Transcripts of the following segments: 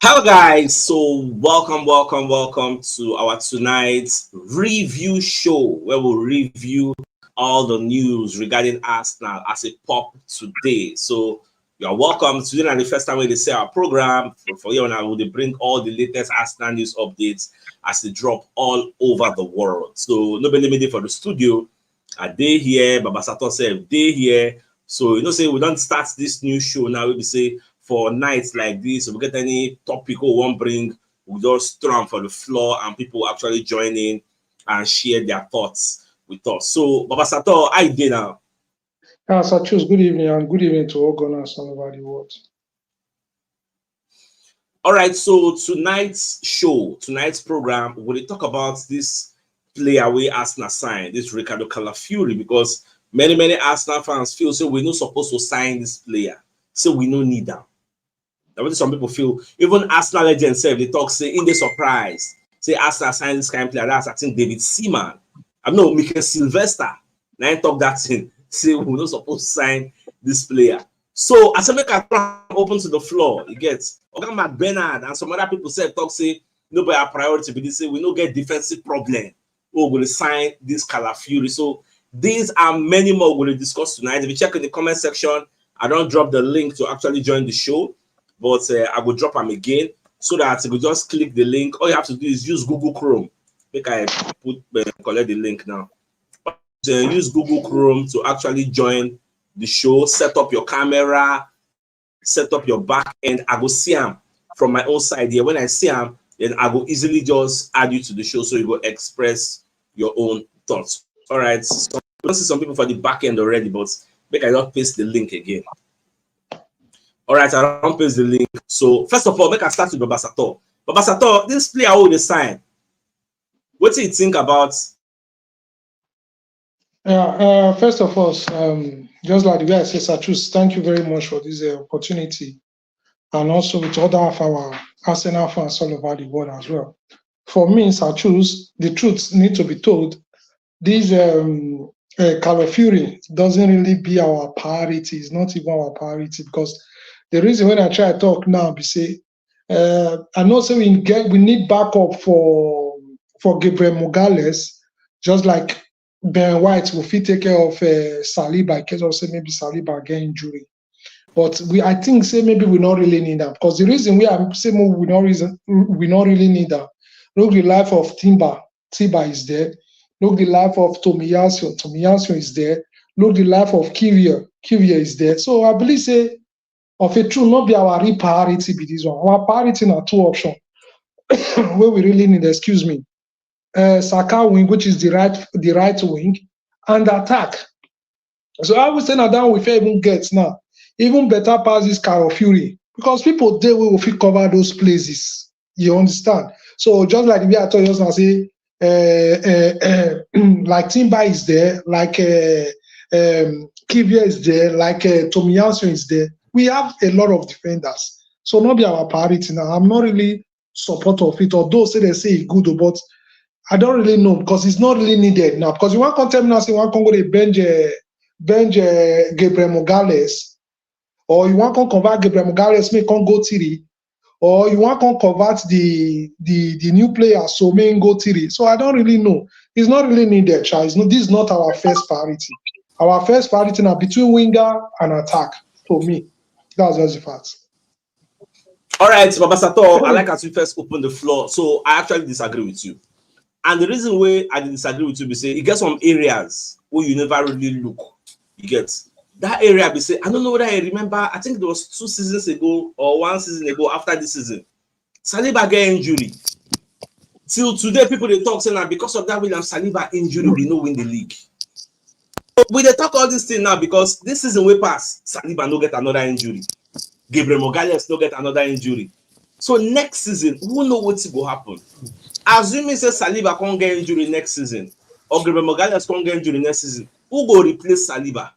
Hello guys, so welcome to our tonight's review show where we'll review all the news regarding Arsenal as it pop today. So you're welcome. Today and the first time we say our program for you and I will bring all the latest Arsenal news updates as they drop all over the world. So nobody made it for the studio. A day here, Baba Sato said day here. So say we don't start this new show now. We say for nights like this, if we get any topic we won't bring, we just throw them for the floor and people actually join in and share their thoughts with us. So, Baba Sato, how you doing now? So choose good evening and good evening to all gunners all over the world. All right, so tonight's program, we're going to talk about this player we Arsenal signed, this Ricardo Calafiori, because many Arsenal fans feel so we're not supposed to sign this player, so we don't need them. Some people feel, even Arsenal legends say, they talk, say, in the surprise, say Arsenal signed this kind of player. That's, I think, David Seaman. I know, Mikel Sylvester. Now I talk that thing, say, we're not supposed to sign this player. So, as I make a open to the floor, you get, Oga McBernard and some other people say, talk, say, nobody our priority, but they say, we don't get defensive problem. We're going to sign this Calafiori. So, these are many more we're going to discuss tonight. If you check in the comment section, I don't drop the link to actually join the show. But I will drop them again so that you just click the link. All you have to do is use Google Chrome. Make I collect the link now. Use Google Chrome to actually join the show. Set up your camera, set up your back end. I go see them from my own side here. When I see them, then I will easily just add you to the show so you go express your own thoughts. All right. So I see some people for the back end already, but make I not paste the link again. All right, I don't paste the link. So first of all, make I start with Baba Sato. Baba Sato, this player who they sign. What do you think about? First of all, just like the way I say, Sachus, thank you very much for this opportunity, and also with other of our Arsenal fans all over the world as well. For me, Sachus, the truth need to be told. This Calafiori doesn't really be our priority. It's not even our priority because the reason when I try to talk now, be say, I know so we need backup for Gabriel Magalhaes, just like Ben White will fit take care of Saliba in case of say maybe Saliba get injury. But I think say maybe we not really need that because the reason we are saying we not really need that. Look, the life of Timber is there. Look, the life of Tomiyasu is there. Look, the life of Kivier is there. So I believe say of a true not be our real priority be this one. Our priority are two options where we really need, excuse me. Saka wing, which is the right wing, and attack. So I would say now that we even get now, even better pass this Calafiori because people there will fit cover those places. You understand? So just like the way I told you, I say, like Timber is there, like Kivier is there, like Tomiyasu is there. We have a lot of defenders, so not be our priority now. I'm not really support of it, although say they say it's good, but I don't really know because it's not really needed now. Because you want to tell me now, say one can go to bench Gabriel Magalhaes, or you want to convert Gabriel Magalhaes, may can go Tiri, or you want to convert the new player, so may go Tiri. So I don't really know. It's not really needed, Charles. No, this is not our first priority. Our first priority now between winger and attack. For me, that's just the fact. All right, Baba Sato, I like as you first open the floor. So I actually disagree with you. And the reason why I disagree with you be say you get some areas where you never really look. You get that area be say, I don't know whether I remember, I think it was 2 seasons ago or 1 season ago after this season. Saliba get injury. Till today, people they talk saying that because of that William Saliba injury, we no win the league. We they talk all this thing now because this season we pass, Saliba no get another injury. Gabriel Magalhaes no get another injury. So next season, who know what will happen? Assuming say Saliba can't get injury next season, or Gabriel Magalhaes can't get injury next season, who go replace Saliba?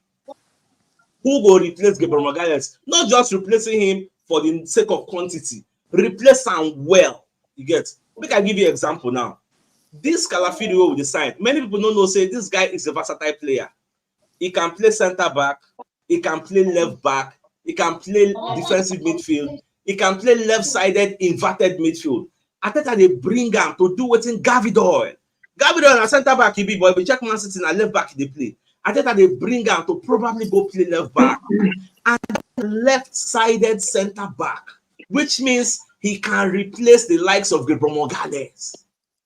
Who go replace Gabriel Magalhaes? Not just replacing him for the sake of quantity, replace him well. You get? Make I give you an example now. This Calafiori we decide. Many people don't know. Say this guy is a versatile player. He can play center back. He can play left back. He can play defensive midfield. He can play left-sided inverted midfield. Ateta they bring him to do what in Gavidor. Gavidor na center back he be, but if you check Man City na left back they play. Ateta they bring him to probably go play left back and left-sided center back, which means he can replace the likes of Gabriel Morales.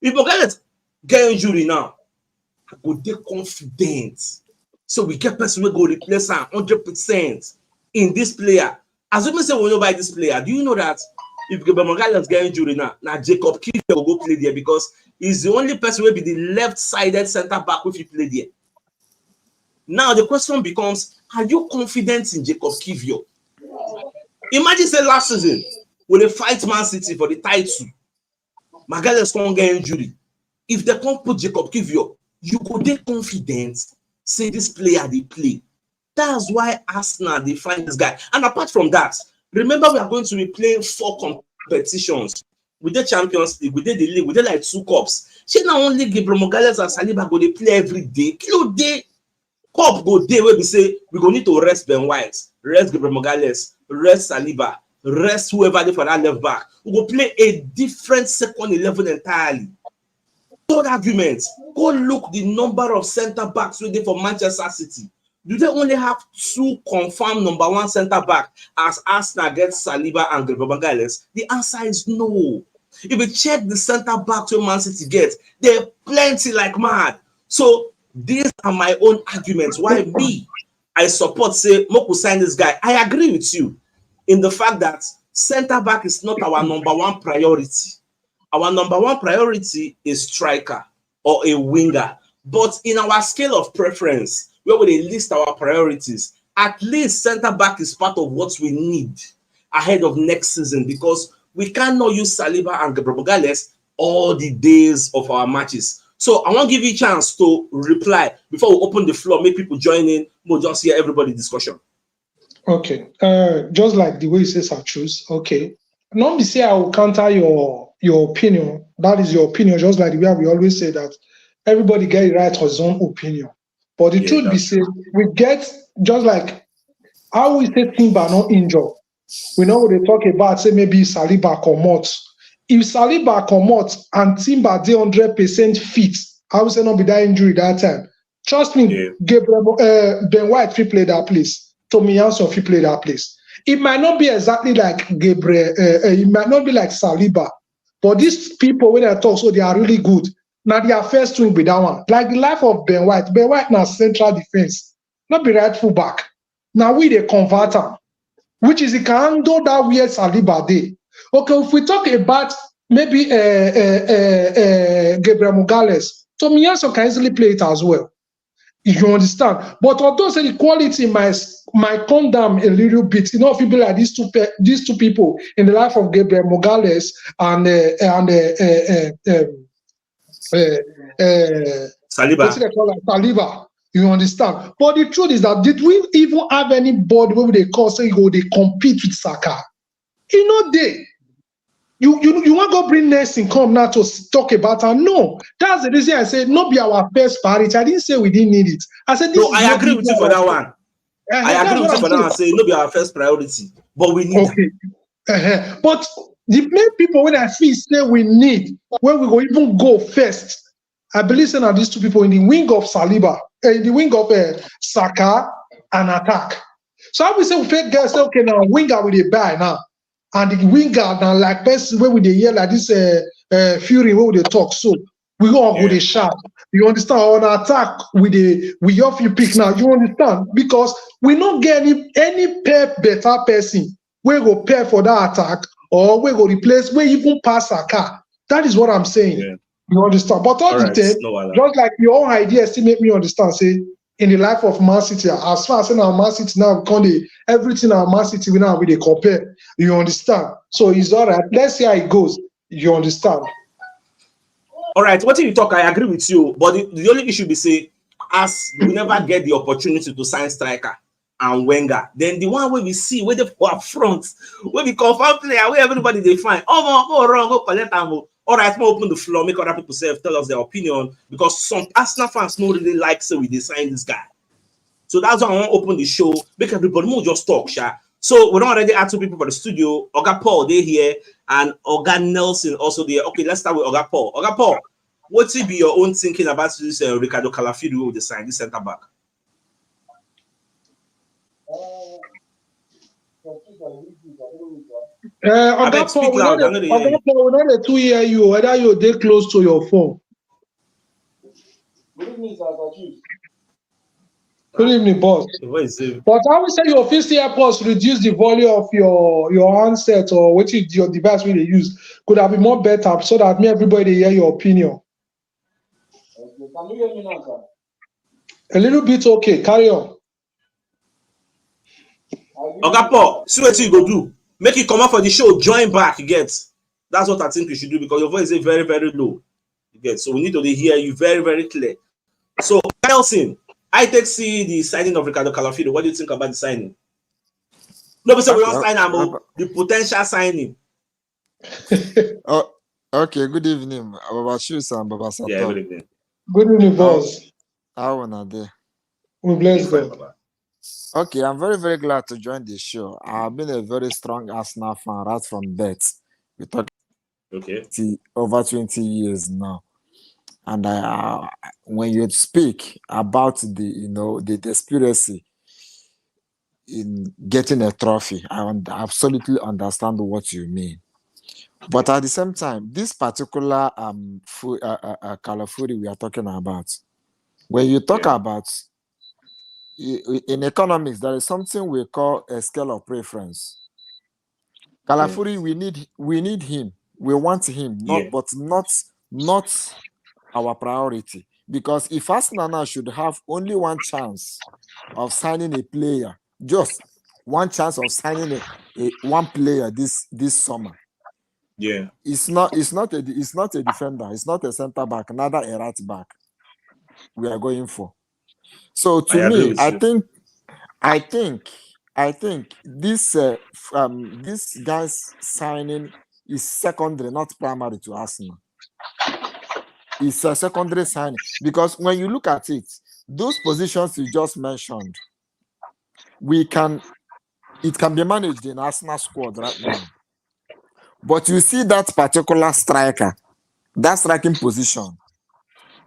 If Morales get injury now, I go dey confident. So we get person we go replace him 100% in this player. Assuming say we know by this player, do you know that if Gabriel Morales get injury now Jacob Kivior will go play there because he's the only person who will be the left-sided center back if he play there. Now the question becomes, are you confident in Jacob Kivior? Imagine say last season when they fight Man City for the title, Morales can't get injury. If they can't put Jacob Kivior, you go dey confident say this player they play. That's why Arsenal they find this guy. And apart from that, remember we are going to be playing 4 competitions. We did Champions League, we did the league, we did like 2 cups. She not only Gabriel Morales and Saliba go they play every day. Kilo day cup go day where we say we go need to rest Ben White, rest Gabriel Morales, rest Saliba, rest whoever they for that left back. We go play a different second 11 entirely. Third argument, go look the number of center backs waiting for Manchester City. Do they only have 2 confirmed number 1 center back as Arsenal gets Saliba and Gabriel Magalhaes? The answer is no. If you check the center backs where Man City gets, there are plenty like mad. So these are my own arguments why I support say Moku sign this guy. I agree with you in the fact that center back is not our number 1 priority. Our number 1 priority is striker or a winger. But in our scale of preference, where we list our priorities, at least center back is part of what we need ahead of next season because we cannot use Saliba and Gabriel Magalhaes all the days of our matches. So I want to give you a chance to reply before we open the floor, make people join in. We'll just hear everybody discussion. Okay. Just like the way you say CHUKS, okay. Not be say I will counter your opinion. That is your opinion, just like the way we always say that everybody get it right for his own opinion. But the truth be said, we get just like how we say Timber not injured. We know what they talk about, say maybe Saliba comot. If Saliba comot and Timber dey 100% fit, I would say not be that injury that time. Trust me, Gabriel, Ben White fit play that place. Tomiyasu fit play that place. It might not be exactly like Gabriel, it might not be like Saliba, but these people when I talk, so they are really good. Now their first swing with that one. Like the life of Ben White. Ben White now central defense, not be right full back. Now we the converter, which is he can handle that weird Saliba day. Okay, if we talk about maybe Gabriel Magalhaes, Tomiyasu can easily play it as well. You understand? But although say the quality might come down a little bit, you know, if you be like these two people in the life of Gabriel Magalhaes and Saliba. Saliba, you understand? But the truth is that did we even have anybody where they call say they compete with Saka? You know they. You want to go bring nursing come now to talk about her? No, that's the reason I said not be our first priority. I didn't say we didn't need it. I said this. No, I agree with you for that one. I agree with you for that one. Say not be our first priority, but we need. Okay. But the main people when I feel say we need, where we go even go first, I believe saying these 2 people in the wing of Saliba, in the wing of Saka and attack. So I will say we first guys say okay now winger with a buy now. And the winger now like person where we they hear like this Fury where we they talk. So we go on with a shot. You understand? On attack we off you pick now. You understand? Because we not get any better person where go pair for that attack or we go replace where even pass a car. That is what I'm saying. Yeah. You understand? But all the time, just like your own idea still make me understand. Say in the life of Man City, as far as our Man City now, everything our Man City we now they compare. You understand? So it's all right. Let's see how it goes. You understand? All right. What you talk, I agree with you. But the only issue be say, as we never get the opportunity to sign striker and Wenger, then the one where we see where they go up front, where we confirm player, where everybody they find. Oh, wrong, go collect them. All right, we'll open the floor, make other people tell us their opinion because some Arsenal fans don't really like say we design this guy. So that's why I want to open the show, make everybody more just talk, sha. So we don't already add two people for the studio. Oga Paul, they here, and Oga Nelson also there. Okay, let's start with Oga Paul. Oga Paul, what will be your own thinking about this Ricardo Calafiori with the sign, this centre back? Oga Paul, we know the 2 year you, whether you dey close to your phone. Good evening, sir. Good evening, boss. But I would say your first AirPods reduce the volume of your handset or what is your device we they use could have been more better so that everybody hear your opinion. Okay. Can you hear me now, sir? A little bit okay. Carry on. Oga Paul, see what you go do. Make it come out for the show. Join back. You get. That's what I think you should do because your voice is very, very low. You get. So we need to hear you very, very clear. So Nelson, I take see the signing of Ricardo Calafiori. What do you think about the signing? No, but we don't sign him. The potential signing. Oh, okay. Good evening, Baba Shus and Baba Sato. Yeah, good evening. Good evening, boss. How are they? We bless God. Okay, I'm very, very glad to join the show. I've been a very strong Arsenal fan right from birth. We talked over 20 years now. And when you speak about the conspiracy in getting a trophy, I absolutely understand what you mean. But at the same time, this particular Calafiori we are talking about, when you talk about in economics, there is something we call a scale of preference. Calafiori, we need him. We want him, but not our priority. Because if Arsenal now should have only one chance of signing a player, just one chance of signing one player this summer. Yeah. It's not a defender, it's not a center back, neither a right back. We are going for. So to me, I think this guy's signing is secondary, not primary to Arsenal. It's a secondary signing because when you look at it, those positions you just mentioned, it can be managed in Arsenal squad right now. But you see that particular striker, that striking position,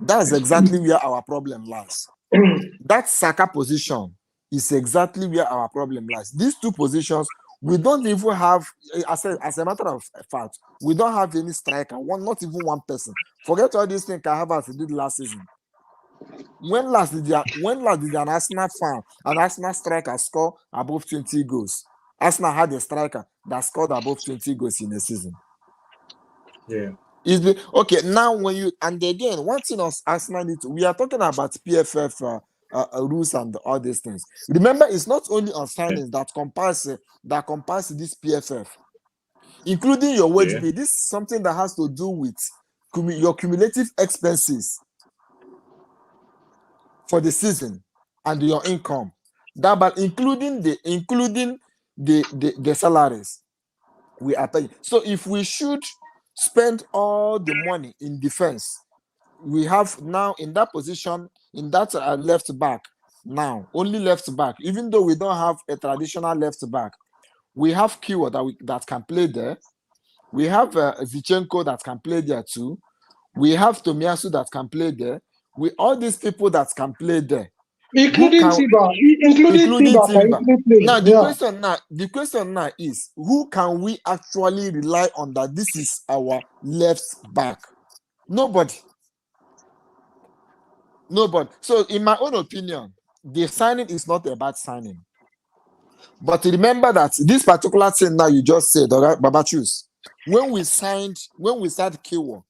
that's exactly where our problem lies. That Saka position is exactly where our problem lies. These two positions, we don't even have, as a matter of fact, we don't have any striker, not even one person. Forget all these things Havertz did last season. When last did an Arsenal fan, an Arsenal striker score above 20 goals? Arsenal had a striker that scored above 20 goals in a season. Yeah. Okay, now when you, and again, one thing Arsenal needs to, we are talking about PFF rules and all these things. Remember, it's not only on signings that compass this PFF, including your wage bill. This is something that has to do with your cumulative expenses for the season and your income. But including the salaries we are paying. So if we should spend all the money in defense, we have now in that position, in that left back, now only left back, even though we don't have a traditional left back, we have Kiwa that can play there. We have Zichenko that can play there too. We have Tomiyasu that can play there. All these people that can play there, including Timber. Now the question now is, who can we actually rely on that this is our left back? Nobody. So in my own opinion, the signing is not a bad signing. But remember that this particular thing now you just said, all right, Baba Chus, when we signed Kiwo,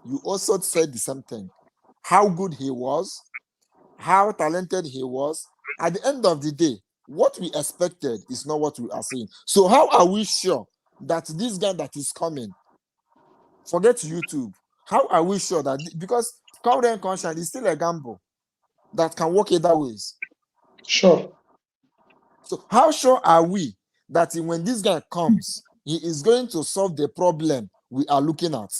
you also said the same thing. How good he was, how talented he was. At the end of the day, what we expected is not what we are seeing. So how are we sure that this guy that is coming, forget YouTube, how are we sure that, because current conscience is still a gamble that can work either ways? Sure. So how sure are we that when this guy comes, he is going to solve the problem we are looking at?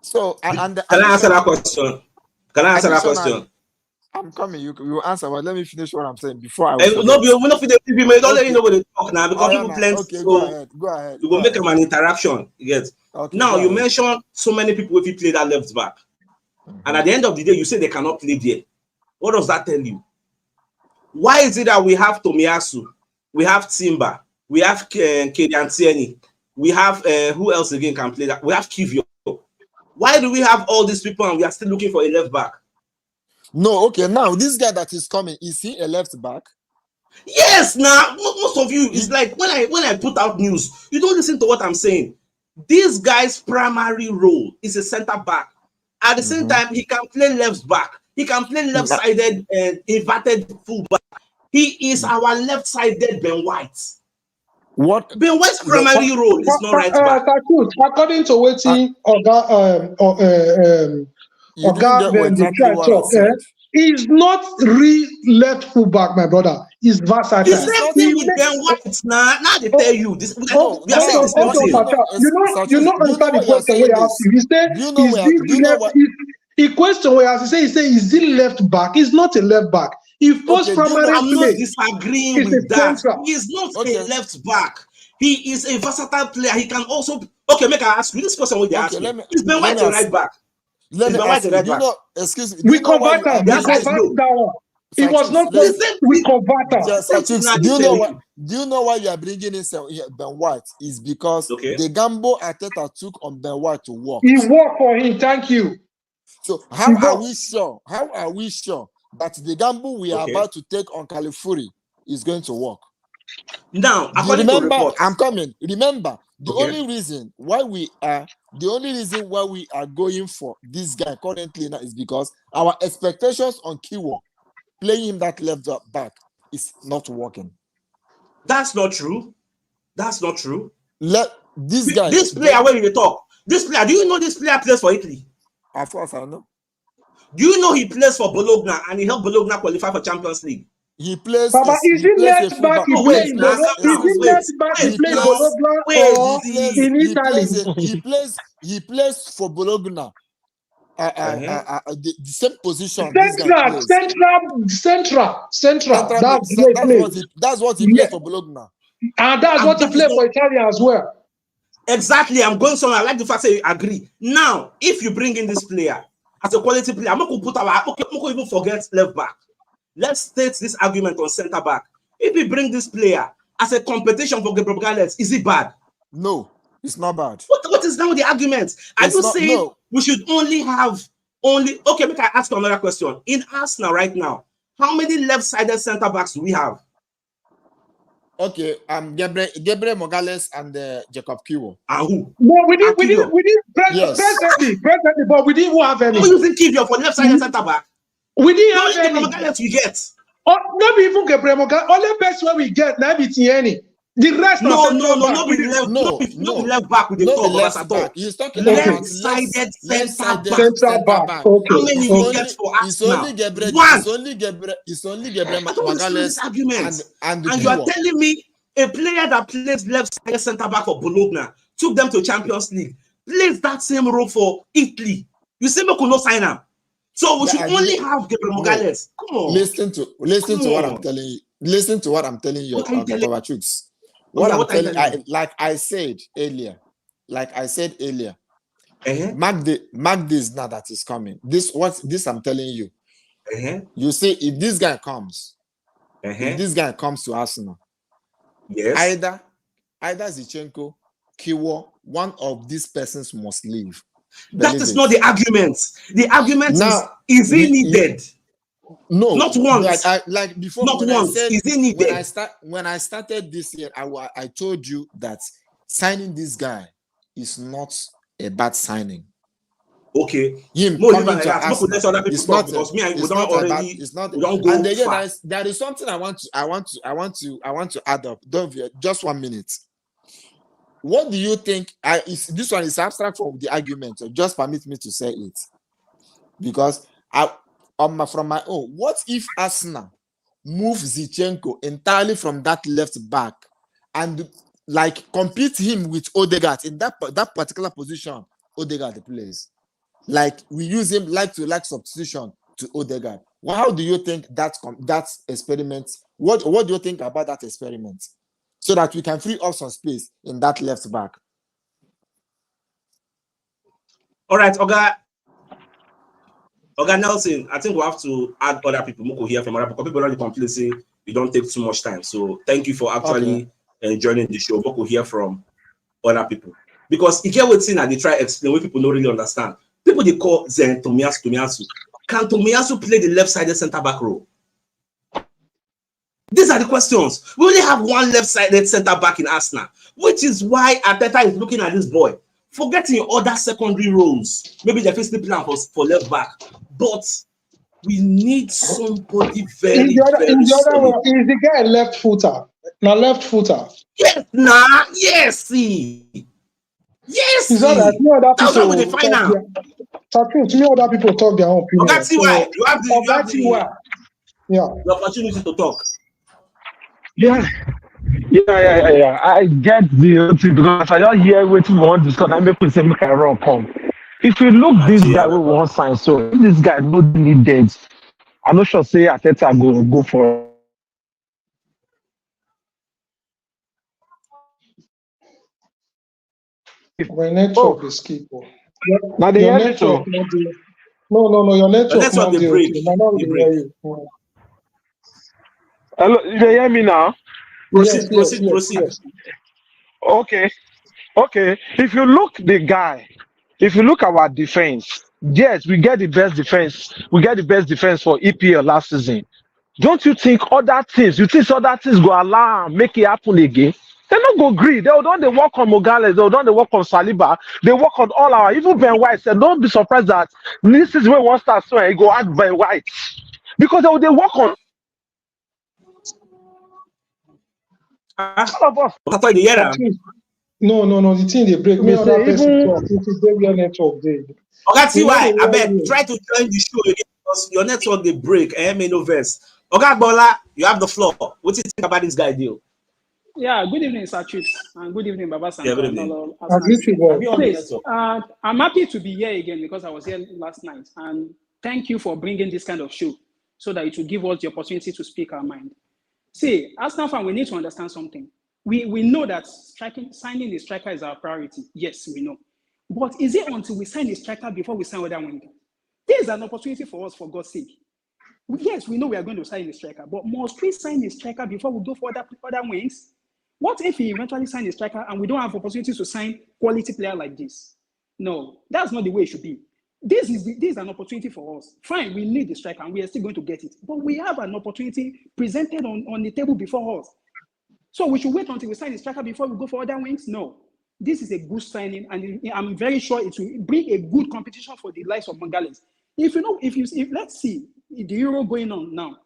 So, can I answer that question? I'm coming. You will answer, but let me finish what I'm saying before I will And forget. no, we're not fit the don't let Okay. you know what they talk now because Oh, yeah, people man. plenty. Okay, go ahead. Go ahead. You Go will make ahead. them an interaction. Yes. Okay, Now go you ahead. mentioned so many people if you play that left back, and at the end of the day, you say they cannot play there. What does that tell you? Why is it that we have Tomiyasu, we have Timber, we have Kedian Tierney, we have who else again can play that? We have Kivio. Why do we have all these people and we are still looking for a left back? No, okay. Now this guy that is coming, is he a left back? Yes, now most of you, it's like when I put out news, you don't listen to what I'm saying. This guy's primary role is a center back. At the same time, he can play left back. He can play left-sided inverted fullback. He is our left-sided Ben White. What? Ben White's primary role is not right back. According to waiting Oga exactly what I said. He's not real left fullback, my brother. He's versatile. The same thing with Ben White. Now they tell you this. We are saying this same thing. You know answer the question where I ask you. He said, the question where he say, is he left back? He's not a left back. If post primary I'm not disagreeing with that. Central. He is not a left back. He is a versatile player. He can also make I ask you this question where they ask me. Is Ben White a right back? Let me ask you, excuse me. We convert him. It was not we convert him. Do you know why you are bringing in Ben White? Is because the gamble Arteta took on Ben White to work. He worked for him. Thank you. So how are we sure that the gamble we are about to take on Calafiori is going to work? Now, according to reports, I'm coming. Remember, the only reason why we are going for this guy currently now is because our expectations on Kiwo playing him that left back is not working. That's not true. That's not true. This player when you talk, this player, do you know this player plays for Italy? Of course I know. Do you know he plays for Bologna and he helped Bologna qualify for Champions League? He plays. Papa, is he left back? He plays in Bologna. In Italy? He plays for Bologna. The same position. Central. That's what he plays for Bologna. And that's what he played for Italia as well. Exactly. I'm going somewhere. I like the fact that you agree. Now, if you bring in this player as a quality player, I'm not going to put I'm not going to even forget left back. Let's state this argument on center back. If we bring this player as a competition for Gabriel Magalhaes, is it bad? No, it's not bad. What is now the argument? Are you saying we should only okay, make I ask you another question. In Arsenal right now, how many left-sided center backs do we have? Okay, Gabriel Magalhaes and Jacob Kiwo. And who? No, we didn't presently, but we didn't have any. Who using Kiwo for left-sided center back? We didn't have any. Magalhaes we get. Oh, not even Gabriel Magalhaes. Only best where we get now be Tierney. The rest no left back with the top. He's talking about left-sided center back. Okay. How many we get for Arsenal? It's only Gabriel Magalhaes and you are telling me a player that plays left-sided center back for Bologna took them to Champions League, plays that same role for Italy. You say we could not sign him. So we should only have Gabriel Magalhaes. Come on. Listen to what I'm telling you. Listen to what I'm telling you, Papa CHUKS. Like I said earlier, mark this now that is coming. This I'm telling you. You see, if this guy comes, to Arsenal, yes, either Zinchenko, Kiwo, one of these persons must leave. That is not the argument. The argument is he needed? No, not once. Like before, not once. Is he needed? When I started this year, I told you that signing this guy is not a bad signing. Okay. Him coming to Arsenal, it's not because me and we don't already. It's not. And again, there is something I want to add up. Don't just 1 minute. What do you think? This one is abstract from the argument. So just permit me to say it, because from my own. What if Arsenal move Zinchenko entirely from that left back and like compete him with Odegaard in that particular position? Odegaard plays like we use him like substitution to Odegaard. Well, how do you think that experiment? What do you think about that experiment? So that we can free up some space in that left back. All right, Oga Nelson, I think we'll have to add other people who could hear from other people. People already complain, say you don't take too much time. So thank you for actually joining the show. We could hear from other people. Because you get what's in and they try to explain what people don't really understand. People they call Zen Tomiyasu. Can Tomiyasu play the left-sided center-back role? These are the questions. We only have one left-sided center-back in Arsenal, which is why Arteta is looking at this boy, forgetting other secondary roles. Maybe the first plan for left back, but we need somebody very, very solid. Is the guy left footer? Now left footer. Yes, yes, see. Yes, see. That's what we define now. To me, other people talk their own opinion. That's why you have the opportunity to talk. Yeah. I get the thing because I don't hear what you want to discuss. I make say make I run come. If you look this guy we want sign, so if this guy no needed, I'm not sure say Arteta go for. My network is keep. Now they hear me too. No, your network not the break. Hello, you hear me now? Proceed. Yes. Okay. If you look our defense, yes, we get the best defense. We get the best defense for EPL last season. Don't you think other teams? You think other teams go allow make it happen again? They not go agree. They don't work on Mogales. They don't work on Saliba. They work on all our. Even Ben White said, don't be surprised that this is where one starts. So he go add Ben White because they work on. All of us. No, the thing they break. Me other person talk. It is their network day. Okay, see why? I bet try to join the show again because your network they break. No verse. Okay, Bola, you have the floor. What do you think about this guy deal? Yeah, good evening, Sir CHUKS, and good evening, Baba Sanko. Yeah, good evening. Please, I'm happy to be here again because I was here last night, and thank you for bringing this kind of show so that it will give us the opportunity to speak our mind. See, Arsenal fan, we need to understand something. We know that signing a striker is our priority. Yes, we know. But is it until we sign a striker before we sign other winger? There is an opportunity for us, for God's sake. Yes, we know we are going to sign a striker, but must we sign a striker before we go for other wings? What if he eventually signs a striker and we don't have opportunities to sign quality player like this? No, that's not the way it should be. This is an opportunity for us. Fine, we need the striker and we are still going to get it. But we have an opportunity presented on the table before us. So we should wait until we sign the striker before we go for other wings? No. This is a good signing, and I'm very sure it will bring a good competition for the likes of Mogales. If let's see the Euro going on now.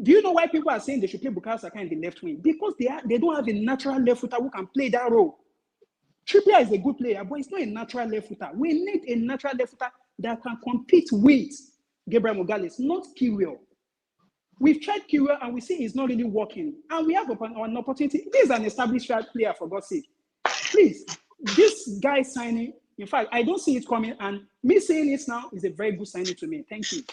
Do you know why people are saying they should play Bukayo Saka in the left wing? Because they don't have a natural left footer who can play that role. Trippier is a good player, but it's not a natural left footer. We need a natural left footer that can compete with Gabriel Mogales, not Kiwior. We've tried Kiwior and we see it's not really working. And we have an opportunity. This is an established player, for God's sake. Please, this guy signing, in fact, I don't see it coming. And me saying it now is a very good signing to me. Thank you.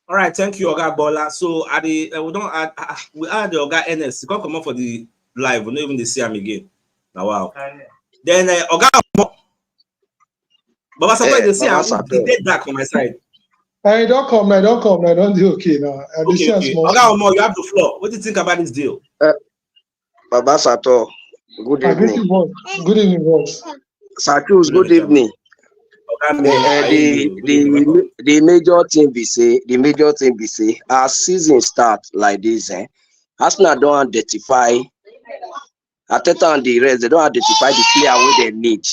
All right, thank you, Oga Bola. So we add the Oga NS. You can't come up for the live. We don't even see him again. Now, wow. Then Oga Baba Sapo, they see him. He did back on my side. I don't come. I don't do okay now. Okay. Oga Omo, you have the floor. What do you think about this deal? Baba Sato, good evening. Good evening, boss. Satus, good evening. The major thing be say, as season start like this, Arsenal don't identify Arteta and the rest. They don't identify the player where they need.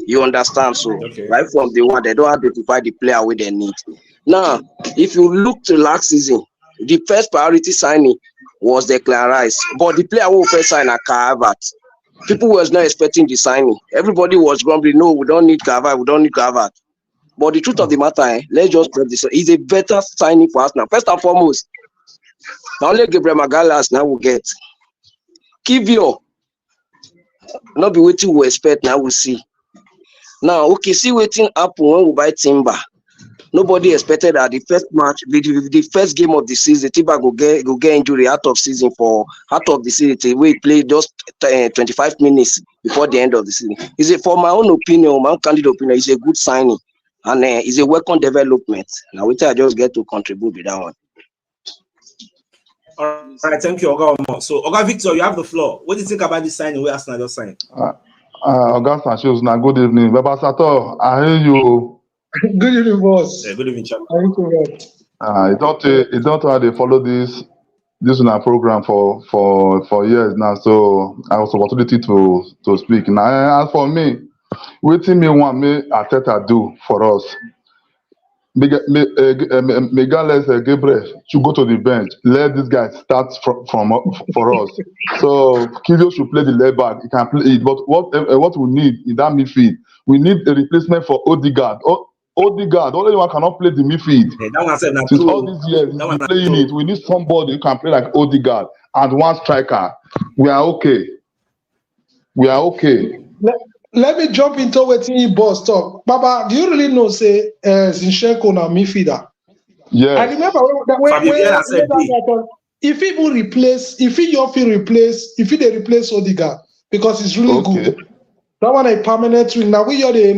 You understand? So right from the one, they don't identify the player where they need. Now, if you look to last season, the first priority signing was Declan Rice, but the player who first signed a Havertz. People was not expecting the signing. Everybody was grumbling, no, we don't need Havertz. But the truth of the matter, let's just press this. He's a better signing for us now. First and foremost, not only Gabriel Magalhaes now will get. Kiwior, not be waiting we expect, now we'll see. Now, okay, see waiting happen when we buy Timber. Nobody expected that the first match, the first game of the season, Tiba go get injury out of the season. We play just 25 minutes before the end of the season. For my own opinion, my own candid opinion, it's a good signing and it's a welcome development. Now I just get to contribute with that one. All right, thank you, Oga Omo. So, Oga Victor, you have the floor. What do you think about this signing where Arsenal just signed? Oga Sanchez, now good evening. Baba Sato, I hear you. Good evening, boss. Good evening, Chap. Thank you, It's not how they follow this in our program for years now. So I was opportunity to speak. Now, as for me, waiting me want me Arteta do for us. Megales Gabriel should go to the bench. Let this guy start for us. So Kilo should play the left back. He can play it. But what we need in that midfield, we need a replacement for Odegaard. Odegaard, only one cannot play the midfield. Yeah, that one said that Since too. all these years he's been playing true. it, we need somebody who can play like Odegaard and one striker. We are okay. Let me jump into what you boss talk. Baba, do you really know say Zinchenko na midfielder? Yes. I remember if he even replace, if he they replace Odegaard because it's really good. That one a permanent thing. Now we are the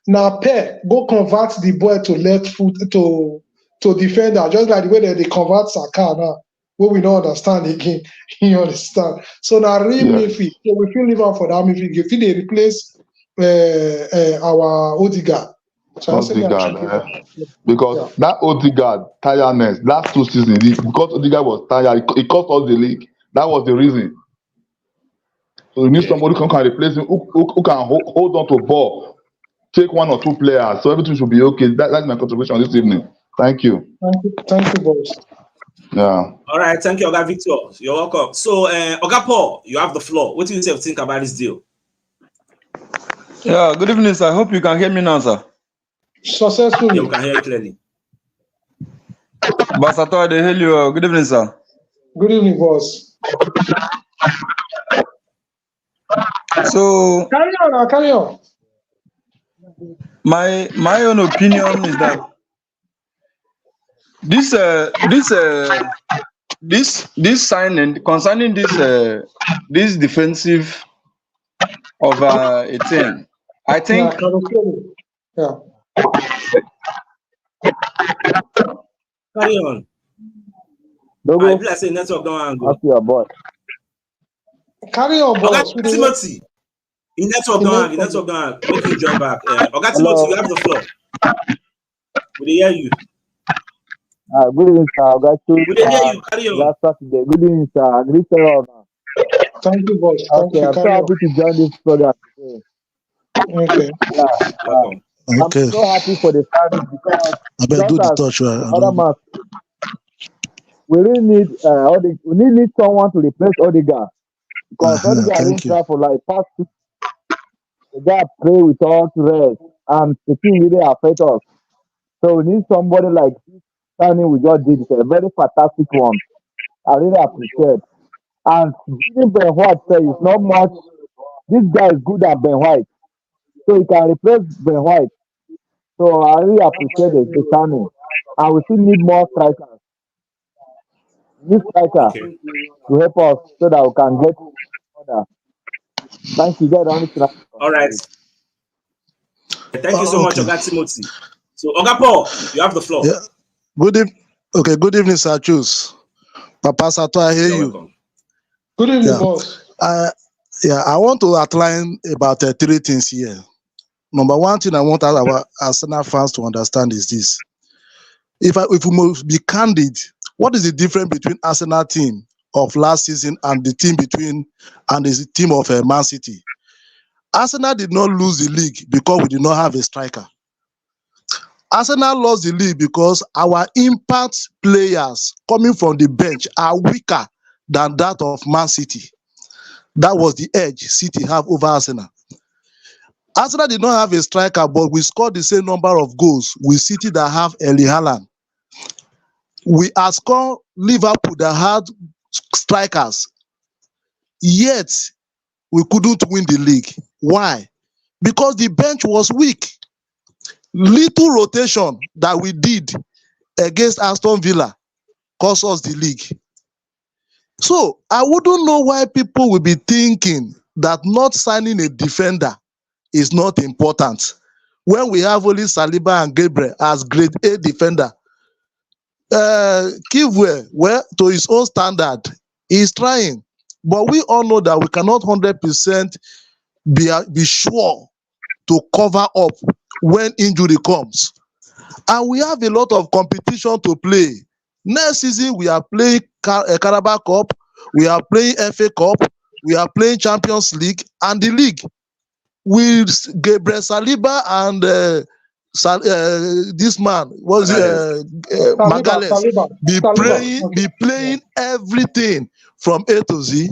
na pair go convert the boy to left foot to defender, just like the way that they convert Saka now. What we don't understand again, you understand. So now real midfield, so we feel live out for that midfield. If they replace our Odegaard. So because that Odegaard tiredness last 2 seasons, because Odegaard was tired, it cost us the league. That was the reason. So we need somebody who can replace him, who can hold on to ball, take 1 or 2 players, so everything should be okay. That's my contribution this evening. Thank you. Thank you, boss. Yeah. All right, thank you, Oga Victor. You're welcome. So, Oga Paul, you have the floor. What do you think about this deal? Yeah, good evening, sir. I hope you can hear me now, sir. Successfully. Yeah, we can hear you clearly. Basato, they hail you. Good evening, sir. Good evening, boss. So carry on. My own opinion is that this signing concerning this defensive of a team, I think. Yeah. Carry on. I feel like saying network don't go. That's your boy. Carry on, boss. Oga Timothy. In network don't make you join back. Oga Timothy, you have the floor. We hear you. Good evening, sir. We hear you. Carry on. Last Saturday. Good evening, sir. Thank you, boss. Okay, I'm so happy to join this program today. Okay. I'm so happy for the family because I better do the touch right. We really need someone to replace Odegaard because Odegaard didn't try for like past 6. The guy play with all rest and the team really affect us. So we need somebody like this signing we just did. It's a very fantastic one. I really appreciate. And Ben White says it's not much. This guy is good at Ben White, so he can replace Ben White. So I really appreciate the signing. And we still need more strikers. This striker to help us so that we can get further. Thank you, guys. All right. Thank you so much, Oga Timothy. So, Oga Paul, you have the floor. Yeah. Good evening, Sir CHUKS. Papa Sato, I hear you. Welcome. Good evening, boss. I want to outline about 3 things here. Number 1 thing I want our Arsenal fans to understand is this. If we must be candid, what is the difference between Arsenal team of last season and the team the team of Man City? Arsenal did not lose the league because we did not have a striker. Arsenal lost the league because our impact players coming from the bench are weaker than that of Man City. That was the edge City have over Arsenal. Arsenal did not have a striker, but we scored the same number of goals with City that have Erling Haaland. We outscored Liverpool that had strikers. Yet, we couldn't win the league. Why? Because the bench was weak. little rotation that we did against Aston Villa cost us the league. So I wouldn't know why people will be thinking that not signing a defender is not important when we have only Saliba and Gabriel as grade A defender. Kivwe, well, to his own standard, he's trying, but we all know that we cannot 100% be sure to cover up when injury comes. And we have a lot of competition to play. Next season, we are playing Carabao Cup, we are playing FA Cup, we are playing Champions League, and the league. With Gabriel Saliba and this man was Magalhaes be playing everything from A to Z.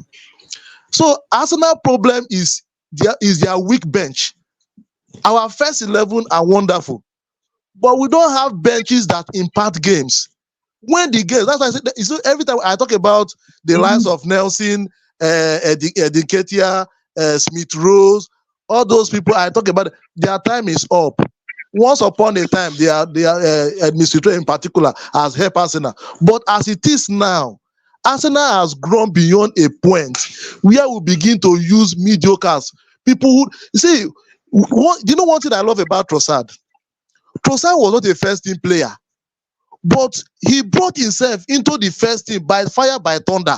So Arsenal problem is their weak bench. Our first 11 are wonderful, but we don't have benches that impact games. When the games, that's why I said, so every time I talk about the likes of Nelson, Ediketia, Smith Rose, all those people I talk about, their time is up. Once upon a time, their administrator in particular has helped Arsenal. But as it is now, Arsenal has grown beyond a point where we begin to use mediocres. People who, see, you know one thing I love about Trossard? Trossard was not a first team player, but he brought himself into the first team by fire, by thunder,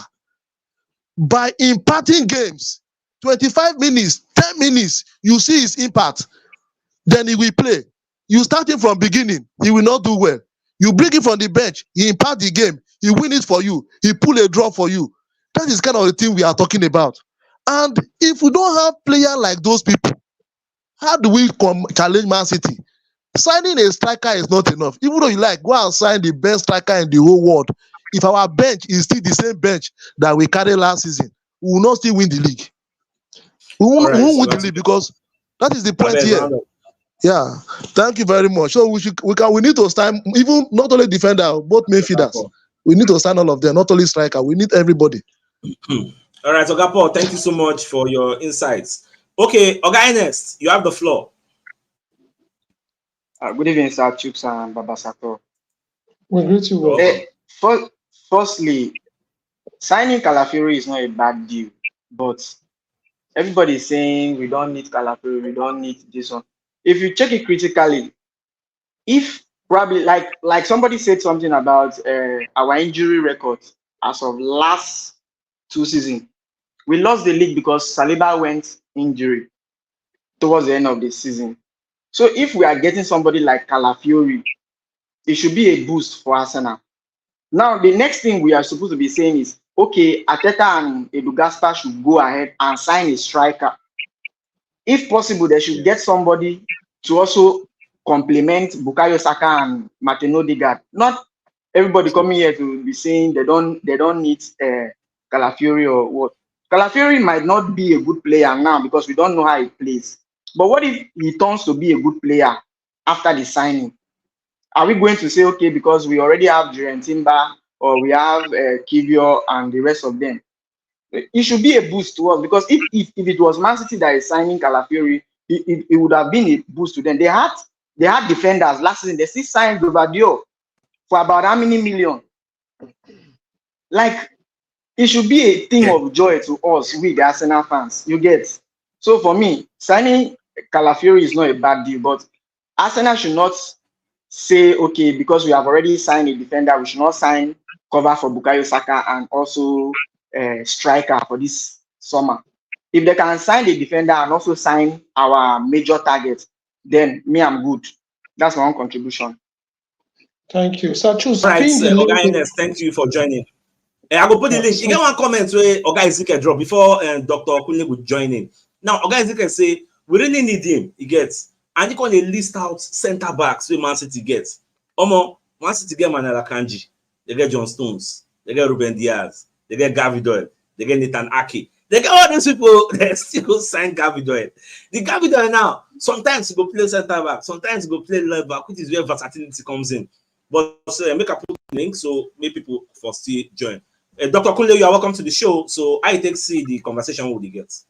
by imparting games. 25 minutes, 10 minutes, you see his impact. Then he will play. You start him from beginning, he will not do well. You bring him from the bench, he impart the game, he win it for you, he pull a draw for you. That is kind of the thing we are talking about. And if we don't have players like those people, how do we challenge Man City? Signing a striker is not enough. Even though you like, go and sign the best striker in the whole world. If our bench is still the same bench that we carried last season, we will not still win the league. We won't win the league because that is the point here. Yeah, thank you very much. So we need to sign even not only defender, both midfielders. We need to sign all of them, not only striker. We need everybody. All right, Ogapo, thank you so much for your insights. Okay, Oga Ernest, you have the floor. Good evening, Sir CHUKS and Baba Sato. We greet you well. Firstly, signing Calafiori is not a bad deal, but everybody is saying we don't need Calafiori, we don't need this one. If you check it critically, if probably like somebody said something about our injury record as of last 2 seasons, we lost the league because Saliba went injury towards the end of the season. So if we are getting somebody like Calafiori, it should be a boost for Arsenal. Now, the next thing we are supposed to be saying is, okay, Arteta and Edu Gaspar should go ahead and sign a striker. If possible, they should get somebody to also complement Bukayo Saka and Martin Odegaard. Not everybody coming here to be saying they don't need Calafiori or what. Calafiori might not be a good player now because we don't know how he plays. But what if he turns to be a good player after the signing? Are we going to say, okay, because we already have Jurgen Timber or we have Kivio and the rest of them? It should be a boost to us because if it was Man City that is signing Calafiori, it would have been a boost to them. They had defenders last season. They still signed Gvardiol for about how many million? Like, it should be a thing of joy to us, we the Arsenal fans. You get? So for me, signing Calafiori is not a bad deal, but Arsenal should not say, okay, because we have already signed a defender, we should not sign cover for Bukayo Saka and also striker for this summer. If they can sign the defender and also sign our major target, then me, I'm good. That's my own contribution. Thank you. So choose. Right, Oga Ernest, thank you for joining. I will put the link. You get one comment where Oga Ezekiel drop before Dr. Kunle would join in. Now, Oga Ezekiel say, we really need him, he gets. And you can list out center backs where Man City gets. Man City get Manuel Akanji, they get John Stones, they get Ruben Diaz, they get Gary Doyle, they get Nathan Ake. They get all these people that still sign Gary Doyle. The Gary Doyle now, sometimes he go play center back, sometimes he go play left back, which is where versatility comes in. But make a put link so many people for still join. Dr. Kunle, you are welcome to the show. So I take see the conversation with the guests.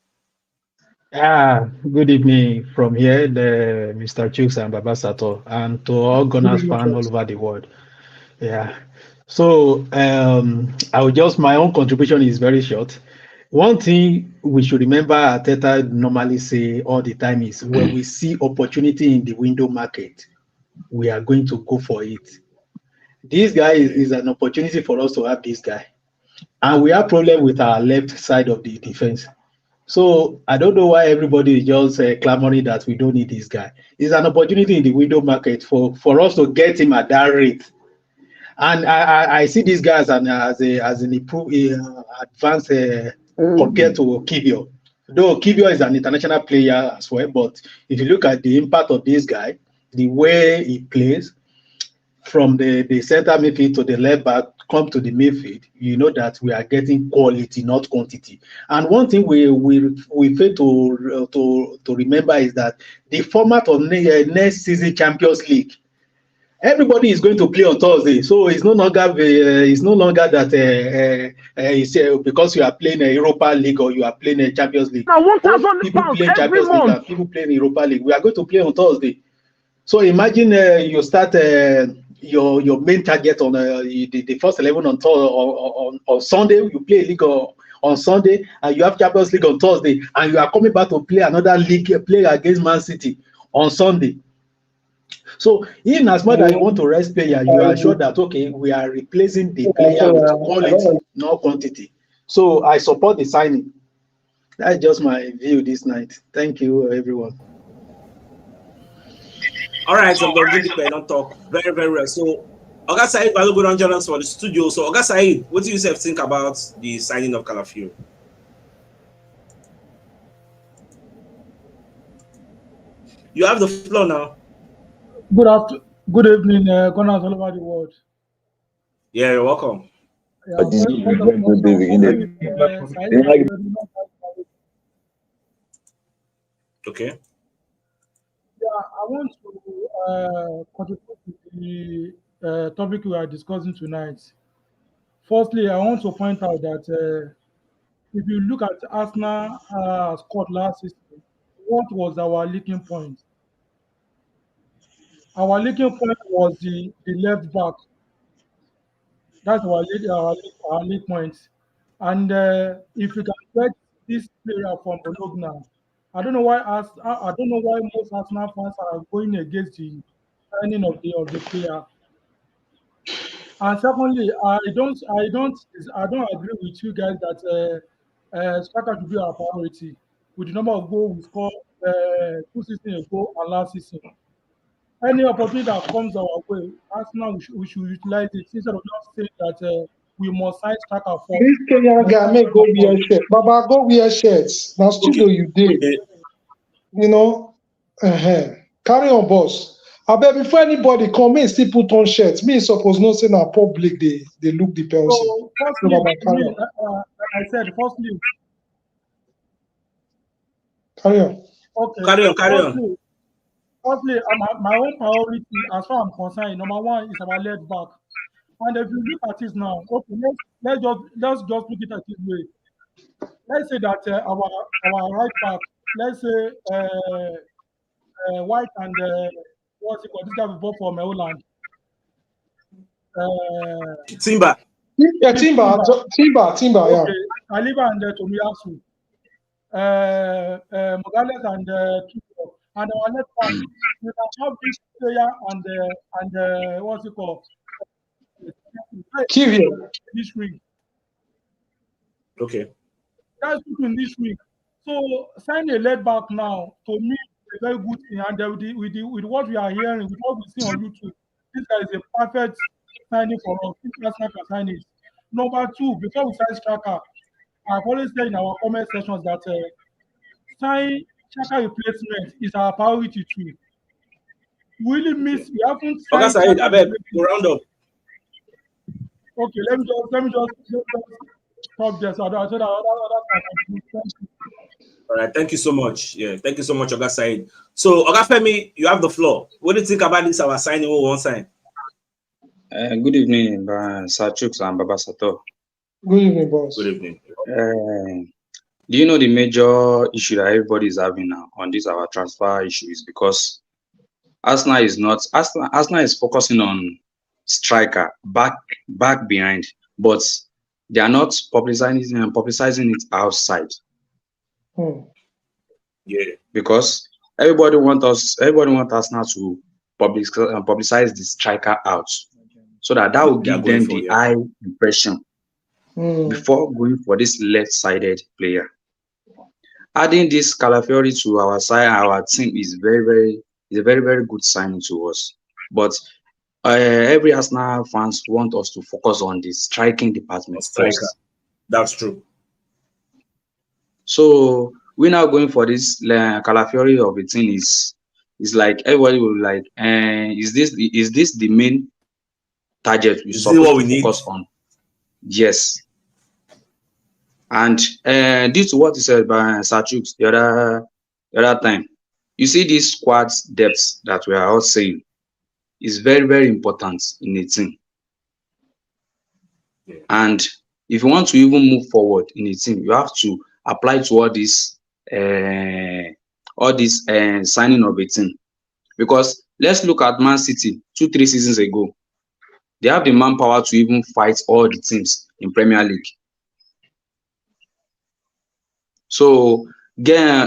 Good evening from here, Mr. CHUKS and Baba Sato, and to all Gunners fans all over the world. Yeah. So I will just, my own contribution is very short. One thing we should remember Ateta normally say all the time is when we see opportunity in the window market, we are going to go for it. This guy is an opportunity for us to have this guy. And we have problem with our left side of the defense. So I don't know why everybody is just clamoring that we don't need this guy. It's an opportunity in the window market for us to get him at that rate. And I see these guys as an improved, advanced compared to Kibio. Though Kibio is an international player as well, but if you look at the impact of this guy, the way he plays from the center midfield to the left back, come to the midfield, you know that we are getting quality, not quantity. And one thing we fail to remember is that the format of next season Champions League, everybody is going to play on Thursday, so it's no longer that it's because you are playing a Europa League or you are playing a Champions League. Now, Both people £1,000 play every Champions League month. and people playing Europa League. We are going to play on Thursday. So imagine you start your main target on the first 11 on Sunday. You play a league on Sunday, and you have Champions League on Thursday, and you are coming back to play another league, play against Man City on Sunday. So even as much as you want to rest player, you are sure that okay, we are replacing the player with quality, not quantity. So I support the signing. That's just my view this night. Thank you, everyone. All right, so I'm going to don't talk very, very well. So, Oga Said, I'll go down join us for the studio. So, Oga Said, what do you think about the signing of Calafiori? You have the floor now. Good evening, Gunners all over the world. Yeah, you're welcome. Yeah, okay. Yeah, I want to contribute to the topic we are discussing tonight. Firstly, I want to point out that if you look at Arsenal squad last season, what was our leaking point? Our leaking point was the left back. That's our leak point. And if you can get this player from Bologna, I don't know why most Arsenal fans are going against the signing of the player. And secondly, I don't agree with you guys that striker should be our priority with the number of goals we scored 2 seasons ago and last season. Any opportunity that comes our way, Arsenal we should utilize it instead of just saying that we must sign striker for. This Kenyan guy may go wear shirt. Baba, go wear shirts. Now studio you did. You know, carry on, boss. I bet before anybody come in, still put on shirts. Me suppose not say na public they look the person. So firstly, I said firstly. Carry on. Okay. Carry on. Firstly, my own priority, as far as I'm concerned, number one is our left back. And if you look at it now, okay, let's just look at it this way. Let's say that our right back, let's say White and what's it called? This guy we bought from Holland. Timber. Yeah, Timber. Yeah. Okay, Saliba and Tomiyasu. Morales and Kiko. And our left back, we can have this player and what's it called? This week. Okay. That's good in this week. So sign a left back now to me is a very good thing. And with what we are hearing, with what we see on YouTube, this guy is a perfect signing for us. This Arsenal can sign it. Number two, before we sign striker, I've always said in our comment sections that sign striker replacement is our priority too. We really miss. We haven't signed. Okay, I bet go round up. Okay, let me just stop there so that others can continue. All right, thank you so much. Yeah, thank you so much, Oga Said. So, Oga Femi, you have the floor. What do you think about this? Our signing we won't sign. Good evening, Sir CHUKS and Baba Sato. Good evening, boss. Good evening. Do you know the major issue that everybody is having now on this our transfer issue is because Arsenal is focusing on striker back behind, but they are not publicizing it outside. Yeah. Because everybody want Arsenal to publicize the striker out, so that will give them the eye impression before going for this left-sided player. Adding this Calafiori to our side, our team is a very, very good signing to us. But every Arsenal fans want us to focus on the striking department first. That's true. So we're now going for this Calafiori of the thing is like everybody will like, is this the main target we're supposed to focus on? Yes. And due to what you said by CHUKS the other time, you see this squad depth that we are all saying is very, very important in a team. Yeah. And if you want to even move forward in a team, you have to apply to all this signing of a team. Because let's look at Man City 2-3 seasons ago. They have the manpower to even fight all the teams in Premier League. So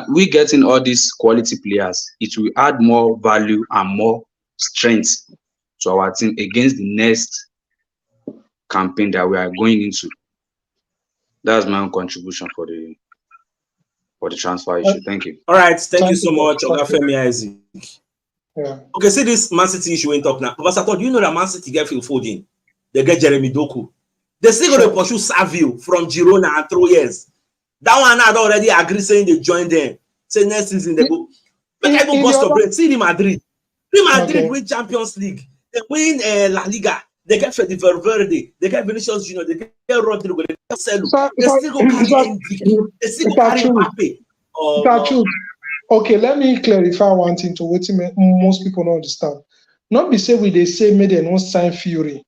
we getting all these quality players, it will add more value and more strength to our team against the next campaign that we are going into. That's my own contribution for the transfer issue. Thank you. All right, thank you so much, Ogafemi Isaac. Yeah. Okay, see this Man City issue we talk now. Because I thought, you know that Man City get Phil Foden, they get Jeremy Doku. They still going to pursue Savio from Girona and 3 years. That one had already agreed saying they join them. Say next season they go. But I go bust your brain. See Real Madrid. Real Madrid win Champions League. They win La Liga. They get Fede Valverde. They get Vinicius Junior. They get Rodrigo. They get Celu. They still go carry Enrique. They still go carry Mbappe. Okay, let me clarify one thing to what most people don't understand. Not be say they say maybe they don't sign Fury.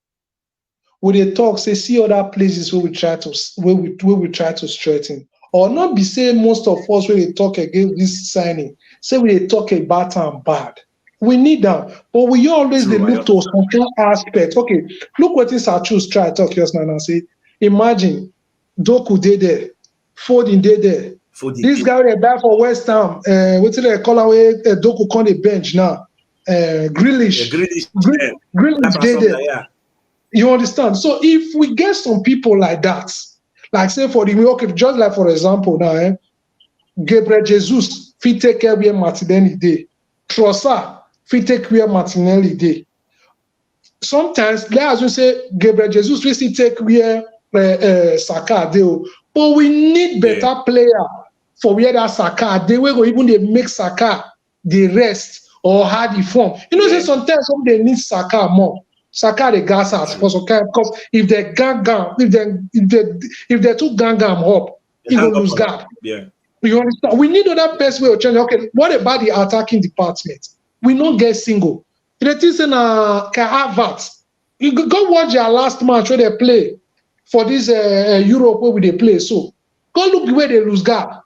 When they talk, say see other places where we try to straighten. Or not be say most of us when they talk against this signing, say we they talk about and bad. We need them, but we always they look to some aspects. Okay, look what is our choose try talk just now and say, imagine Doku did there, Foden did there. This guy they buy for West Ham, what did they call away Doku on the bench now? Grealish did there. Yeah. You understand? So if we get some people like that, like say for the okay, just like for example now, Gabriel Jesus fit take care where Martinelli day, Trossard fit take where Martinelli day. Sometimes let us say Gabriel Jesus fit take where Saka day, but we need better player for where that Saka day. We go even they make Saka the rest or hard the form. You know, say sometimes they need Saka more. Saka the gas out for some kind because if they if they too gang up, he will lose guard. Yeah. You understand? We need other best way of change. Okay, what about the attacking department? We don't get single. It is in Havertz. You go watch their last match where they play for this Europe where they play. So go look where they lose guard.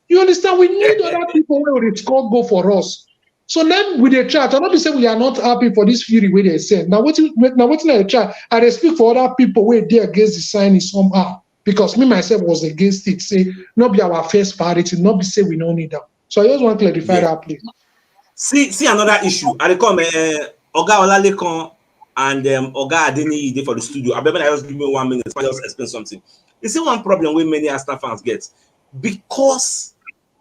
You understand? We need other people where they score go for us. So then with the chat, I'm not saying we are not happy for this Fury where they say. Now what's in the chat? I speak for other people where they against the signing somehow. Because me myself was against it. Say not be our first priority, not be say we don't need them. So I just want to clarify that please. See another issue. I come Oga Olalekan and Oga Adeni for the studio. I just give me 1 minute. I just explain something. You see one problem where many Arsenal fans get. Because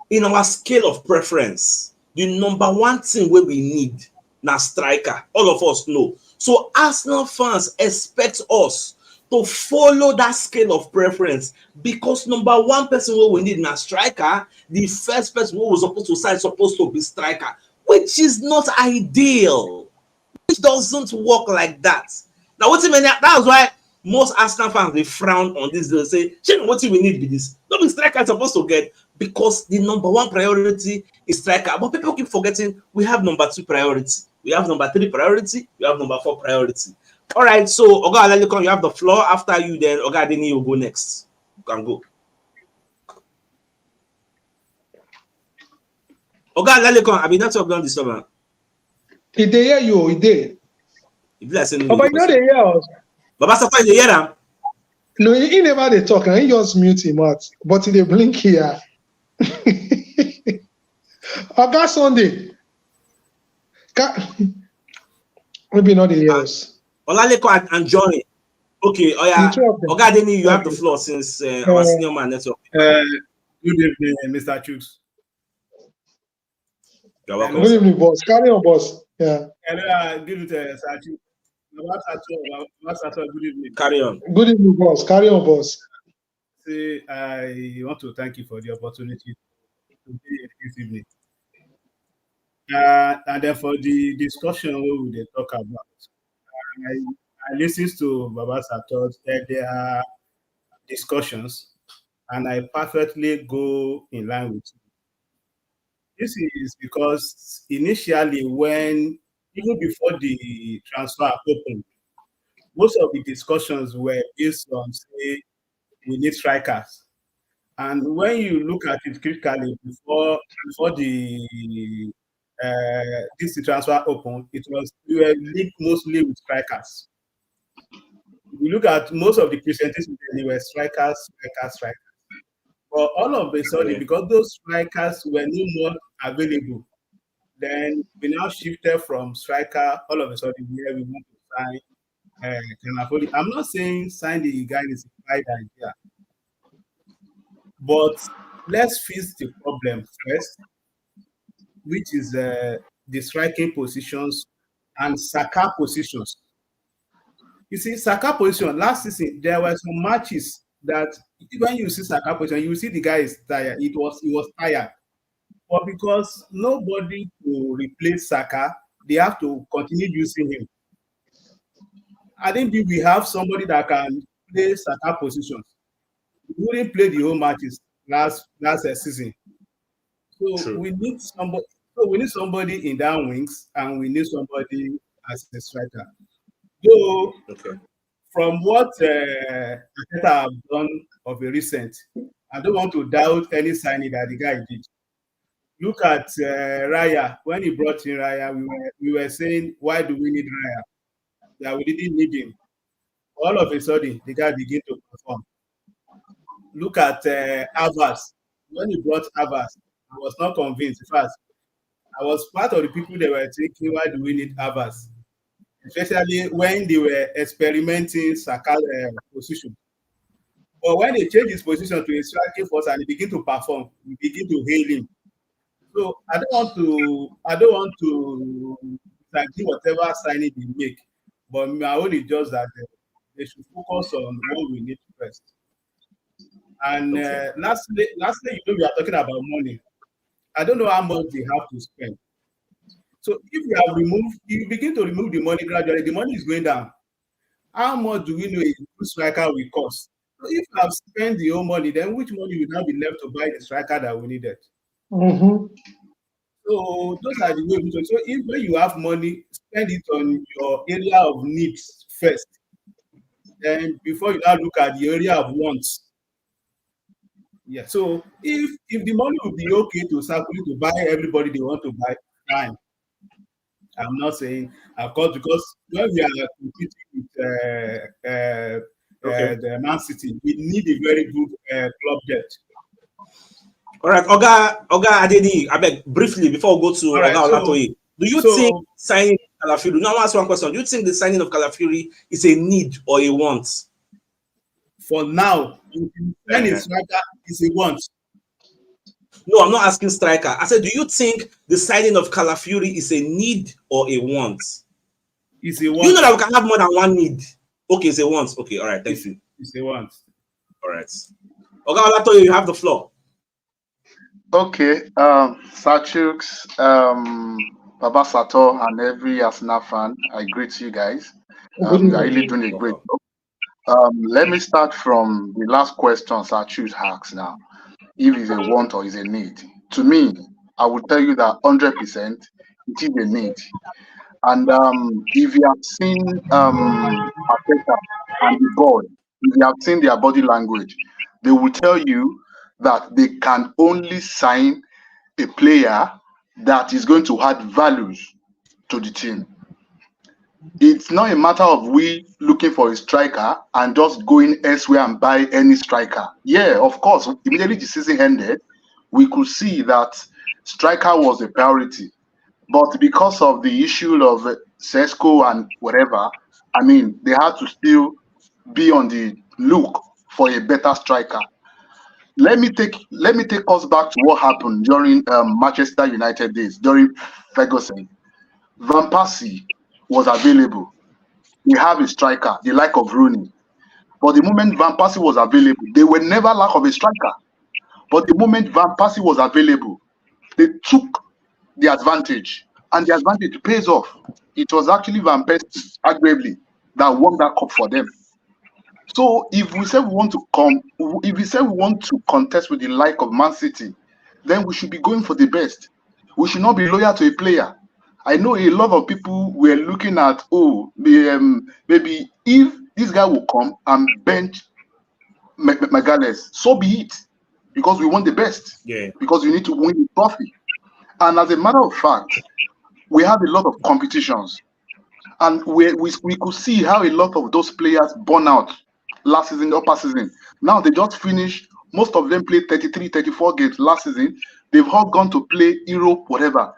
in our scale of preference, the number one thing where we need na striker. All of us know. So Arsenal fans expect us to follow that scale of preference because number one person where we need na striker, the first person who was supposed to sign supposed to be striker, which is not ideal. Which doesn't work like that. Now what that's why most Arsenal fans they frown on this. They say, what we need with this? Not be striker supposed to get. Because the number one priority is striker. But people keep forgetting we have number 2 priority. We have number 3 priority. We have number 4 priority. All right, so Oga Alalikon, you have the floor. After you, then Oga Adeni, you go next. You can go. Okay, Lalekon, I mean, that's what done this summer. He did hear you, he did. If you say no, Oh, but you know they hear us. Baba Sapa, they hear them. No, he never they talk, and he just mute him out. But he they blink here. Oga Sunday. Maybe not the years. Olaleko and Johnny. Okay, oh yeah. Oga Deni, you have the floor since our senior man network. Good evening, Mr. CHUKS. You're welcome. Good evening, boss. Carry on, boss. Yeah. Hello, good evening, Sir CHUKS. Good evening. Carry on. Good evening, boss. Carry on, boss. See, I want to thank you for the opportunity to be here this evening. And then for the discussion we will talk about, I listened to Baba Sato's earlier discussions, and I perfectly go in line with you. This is because initially, when even before the transfer opened, most of the discussions were based on, say, we need strikers. And when you look at it critically, before the this transfer opened, we were linked mostly with strikers. We look at most of the presentations, they were strikers. But all of a sudden, because those strikers were no more available, then we now shifted from striker all of a sudden where we want to sign Calafiori. I'm not saying sign the guy is a bad idea, but let's fix the problem first, which is the striking positions and Saka positions. You see, Saka position, last season, there were some matches that when you see Saka position, you see the guy is tired. He was tired. But because nobody to replace Saka, they have to continue using him. I think if we have somebody that can play Saka positions, we wouldn't play the whole matches last season. So we need somebody. So we need somebody in down wings, and we need somebody as a striker. So from what Arteta have done of a recent, I don't want to doubt any signing that the guy did. Look at Raya. When he brought in Raya, we were saying, why do we need Raya? That we didn't need him. All of a sudden, the guy began to perform. Look at Havertz. When he brought Havertz, I was not convinced. In fact, I was part of the people that were thinking, why do we need Havertz? Especially when they were experimenting Saka's position. But when they changed his position to a striking force and he began to perform, we begin to hail him. So I don't want to do whatever signing they make, but my own is just that they should focus on what we need first. And lastly, we are talking about money. I don't know how much they have to spend. So if you begin to remove the money gradually, the money is going down. How much do we know a good striker will cost? So if you have spent the whole money, then which money will now be left to buy the striker that we needed? Mm-hmm. So those are the ways. So if when you have money, spend it on your area of needs first. Then before you now look at the area of wants. Yeah. So if the money will be okay to circulate to buy everybody they want to buy, fine. I'm not saying, of course, because when we are competing with the Man City, we need a very good club debt. All right, Oga Adeni, I beg briefly before we go to Oga Olatoye. Do you think signing Calafiori? Now, I'll ask one question. Do you think the signing of Calafiori is a need or a want? For now, signing striker is a want. No, I'm not asking striker. I said, do you think the signing of Calafiori is a need or a want? It's a want. You know that we can have more than one need. Okay, it's a want. Okay, all right, thank you. It's a want. All right. Oga Olatoye, you have the floor. Okay, Sir CHUKS, Baba Sato, and every Arsenal fan, I greet you guys. You're really doing a great job. Let me start from the last question Sir CHUKS asked now. If it's a want or is a need. To me, I will tell you that 100% it is a need. And if you have seen Arteta and the board, if you have seen their body language, they will tell you that they can only sign a player that is going to add values to the team. It's not a matter of we looking for a striker and just going elsewhere and buy any striker. Yeah, of course, immediately the season ended, we could see that striker was a priority. But because of the issue of Sesko and whatever, I mean, they had to still be on the look for a better striker. Let me take us back to what happened during Manchester United days, during Ferguson. Van Persie was available. We have a striker, the like of Rooney. But the moment Van Persie was available, they were never lack of a striker. But the moment Van Persie was available, they took the advantage, and the advantage pays off. It was actually Van Persie, arguably, that won that cup for them. So if we say we want to contest with the like of Man City, then we should be going for the best. We should not be loyal to a player. I know a lot of people were looking at, maybe if this guy will come and bench Magalhaes, so be it, because we want the best. Yeah. Because you need to win the trophy. And as a matter of fact, we have a lot of competitions, and we could see how a lot of those players burn out last season, upper season. Now they just finished. Most of them played 33, 34 games last season. They've all gone to play Europe, whatever.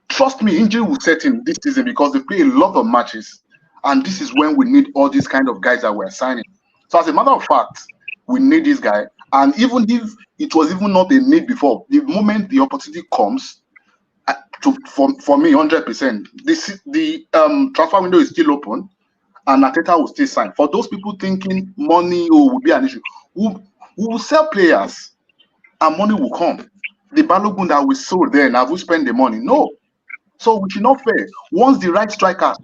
Trust me, injury will set in this season because they play a lot of matches. And this is when we need all these kind of guys that we're signing. So as a matter of fact, we need this guy. And even if it was even not a need before, the moment the opportunity comes, for me, 100%, the transfer window is still open, and Arteta will still sign. For those people thinking money will be an issue, we will sell players, and money will come. The Balogun that we sold then, have we spent the money? No. So we should not fail. Once the right striker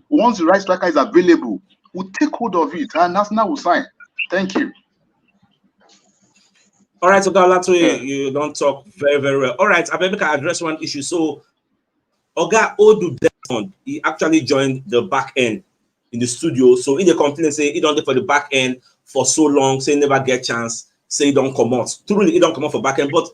is available, we'll take hold of it, and Arsenal will sign. Thank you. All right, so Galatoye, you don't talk very, very well. All right, I can address one issue. So Oga Odu Desmond, he actually joined the back end in the studio. So in the complaint, say he don't do for the back end for so long, say never get chance, say he don't come out. Truly, he don't come out for back end. But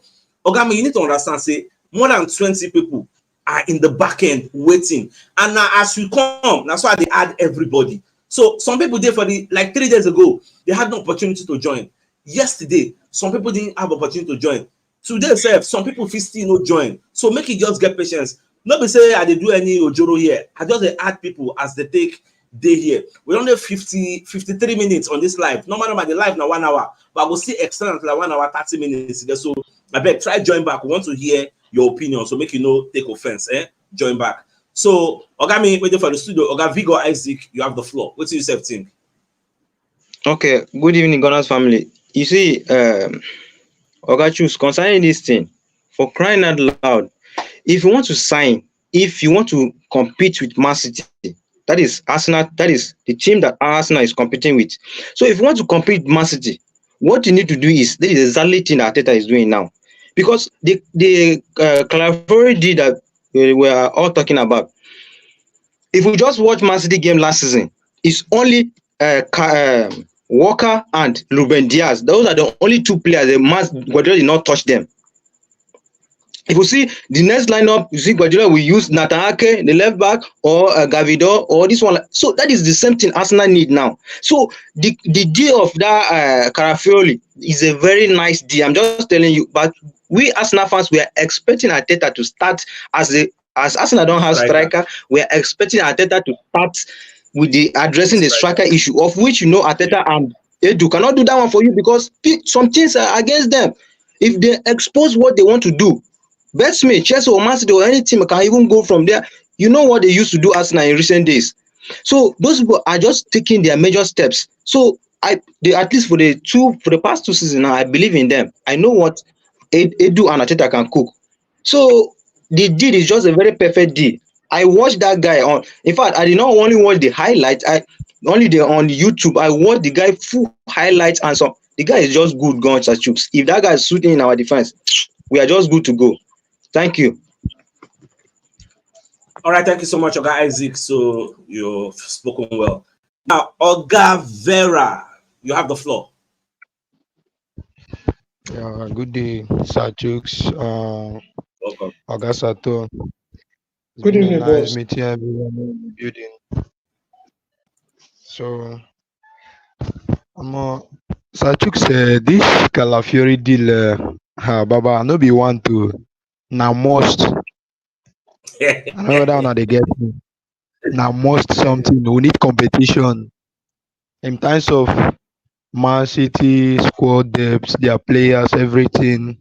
Oga, you need to understand, say more than 20 people are in the back end waiting. And now as we come, that's why they add everybody. So some people did for the, like 3 days ago, they had no opportunity to join. Yesterday, some people didn't have opportunity to join. Today, some people still no join. So make it just get patience. Not be say I did do any ojoro here. I just add people as they take day here. We only have 53 minutes on this live. No matter the live now 1 hour, but we'll see extend like 1 hour 30 minutes. So I beg try join back. We want to hear your opinion. So make take offense. Join back. So Oga me waiting for the studio. Oga Vigo Isaac, you have the floor. What do you say, think? Okay. Good evening, Gunners family. You see, Oga CHUKS, concerning this thing, for crying out loud, if you want to sign, if you want to compete with Man City, that is Arsenal, that is the team that Arsenal is competing with. So if you want to compete with Man City, what you need to do is, this is exactly the thing that Arteta is doing now. Because the Calafiori deal that we are all talking about, if we just watch Man City game last season, it's only Walker and Ruben Diaz. Those are the only two players that Guardiola did not touch them. If you see the next lineup, you see Guardiola will use Nathan Ake, the left back, or Gavido, or this one. So that is the same thing Arsenal need now. So the deal of that Calafiori is a very nice deal. I'm just telling you. But we Arsenal fans, we are expecting Arteta to start as Arsenal don't have striker. We are expecting Arteta to start with the addressing the striker issue, of which Arteta and Edu cannot do that one for you because some things are against them. If they expose what they want to do, bet me, Chelsea or Man City or any team can even go from there. You know what they used to do Arsenal in recent days. So those people are just taking their major steps. So they at least for the past 2 seasons now, I believe in them. I know what Edu and Arteta can cook. So the deal is just a very perfect deal. I watched that guy on. In fact, I did not only watch the highlights. On YouTube. I watched the guy full highlights and so. The guy is just good, guns at CHUKS. If that guy is shooting in our defense, we are just good to go. Thank you. All right, thank you so much, Oga Isaac. So you've spoken well. Now, Oga Vera, you have the floor. Yeah, good day, Sir CHUKS, Welcome. Oga Sato, It's Good been a evening, nice boss. meeting everyone in the building. So, Sir CHUKS, this Calafiori deal, Baba, no be one to now must. I know whether now they get me. Now must something. We need competition in terms of Man City squad depth, their players, everything.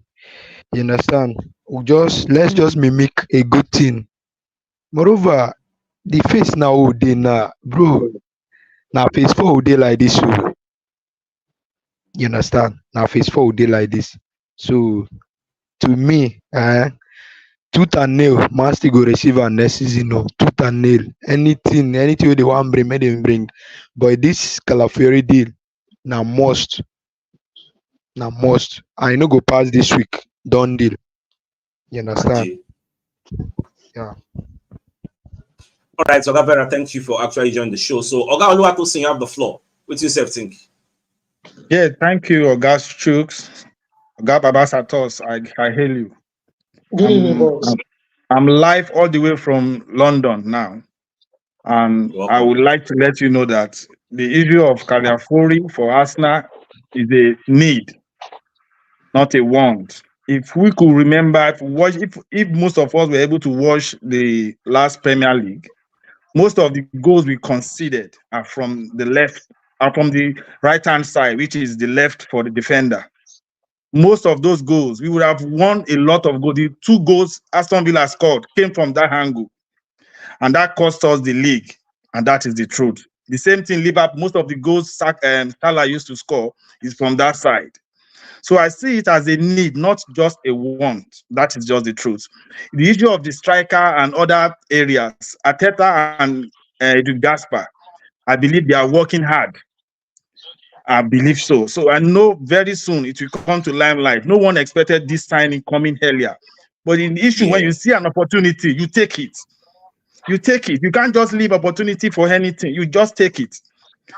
You understand? Let's just mimic a good thing. Moreover, the face now they now, bro. Now phase 4 day like this. So you understand? Now phase 4 day like this. So to me, tooth and nail, man still go receive am next season. No, tooth and nail. Anything wey they want bring, make them bring. But this Calafiori deal, now must. I no go pass this week. Done deal. You understand? Yeah. All right, so Gavera, thank you for actually joining the show. So, Oga Oluwatosin, you have the floor. What do you say, think? Yeah, thank you, Oga CHUKS. Oga Baba Satos, I hail you. Good evening, boss. I'm live all the way from London now. And I would like to let you know that the issue of Calafiori for Arsenal is a need, not a want. If we could remember, if most of us were able to watch the last Premier League, most of the goals we conceded are from the left, are from the right-hand side, which is the left for the defender. Most of those goals, we would have won a lot of goals. The 2 goals Aston Villa scored came from that angle, and that cost us the league, and that is the truth. The same thing, Liverpool, most of the goals Salah used to score is from that side. So I see it as a need, not just a want. That is just the truth. The issue of the striker and other areas, Arteta and Gaspar, I believe they are working hard. I believe so. So I know very soon it will come to limelight. No one expected this signing coming earlier. But in the issue, when you see an opportunity, you take it. You take it. You can't just leave opportunity for anything. You just take it.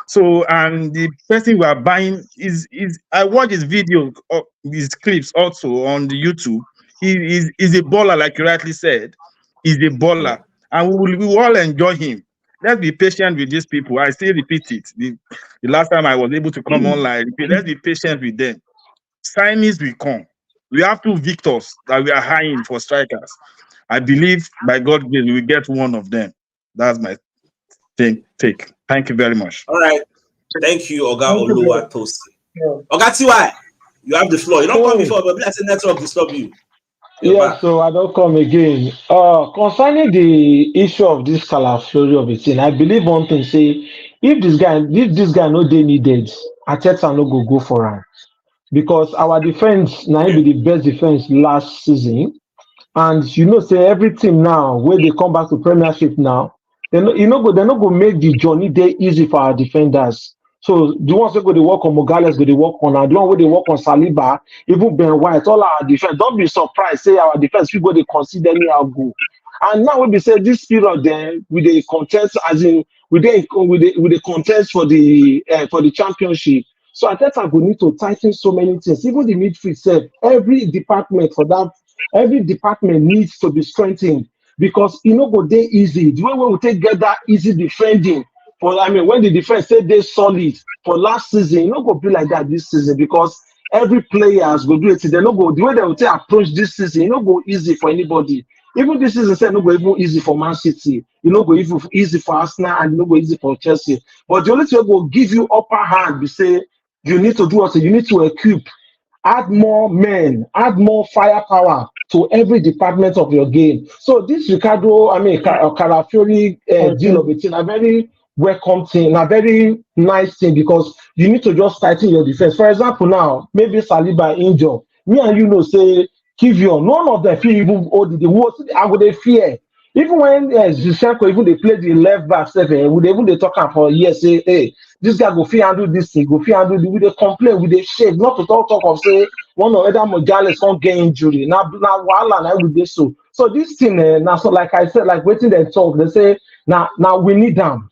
So, and the person we are buying is I watch his video, his clips also on the YouTube. He is a baller, like you rightly said. He's a baller, and we will all enjoy him. Let's be patient with these people. I still repeat it. The last time I was able to come online, let's be patient with them. Signings will come. We have 2 victors that we are hiring for strikers. I believe by God's grace we will get one of them. That's my take. Thank you very much. All right. Thank you, Oga Oluwatosin. Oga Tiwai, you have the floor. You don't come before, but let's say network disturb you. Yeah, so I don't come again. Concerning the issue of this Calafiori of a thing, I believe one thing, say, if this guy no dey needed, Arteta no go for him. Because our defense now be the best defense last season. And you know, say every team now, when they come back to Premiership now, they're not go make the journey there easy for our defenders. So the ones that go to work on Morales, go to work on, and the one where they work on Saliba, even Ben White, all our defense. Don't be surprised, say our defense people they consider anyhow go. And now we be say this period then with the contest, as in with the contest for the championship. So Arteta will need to tighten so many things. Even the midfield self, every department needs to be strengthened because it no go dey easy. The way we will take get that easy defending when the defense say they solid for last season, it no go be like that this season because every players go do it. They no go the way they will take approach this season. It no go easy for anybody. Even this season, say no go even easy for Man City. You know, go even easy for Arsenal and no go easy for Chelsea. But the only thing will give you upper hand. Be say you need to do what you need to equip. Add more men, add more firepower to every department of your game. So this Calafiori deal of it, a very welcome thing, a very nice thing because you need to just tighten your defense. For example, now maybe Saliba injured. Me and you know say Kivior, none of them feel even hold the worst. I would they fear. Even when Zinchenko even they play the left back seven, would even they talk for years say, hey, this guy go fit handle this thing, go fit handle with the complaint, with the shake, not to talk of say one or other Morales can't get injury. Now while and I will do so. So this thing now, so like I said, like waiting they talk, they say now we need them.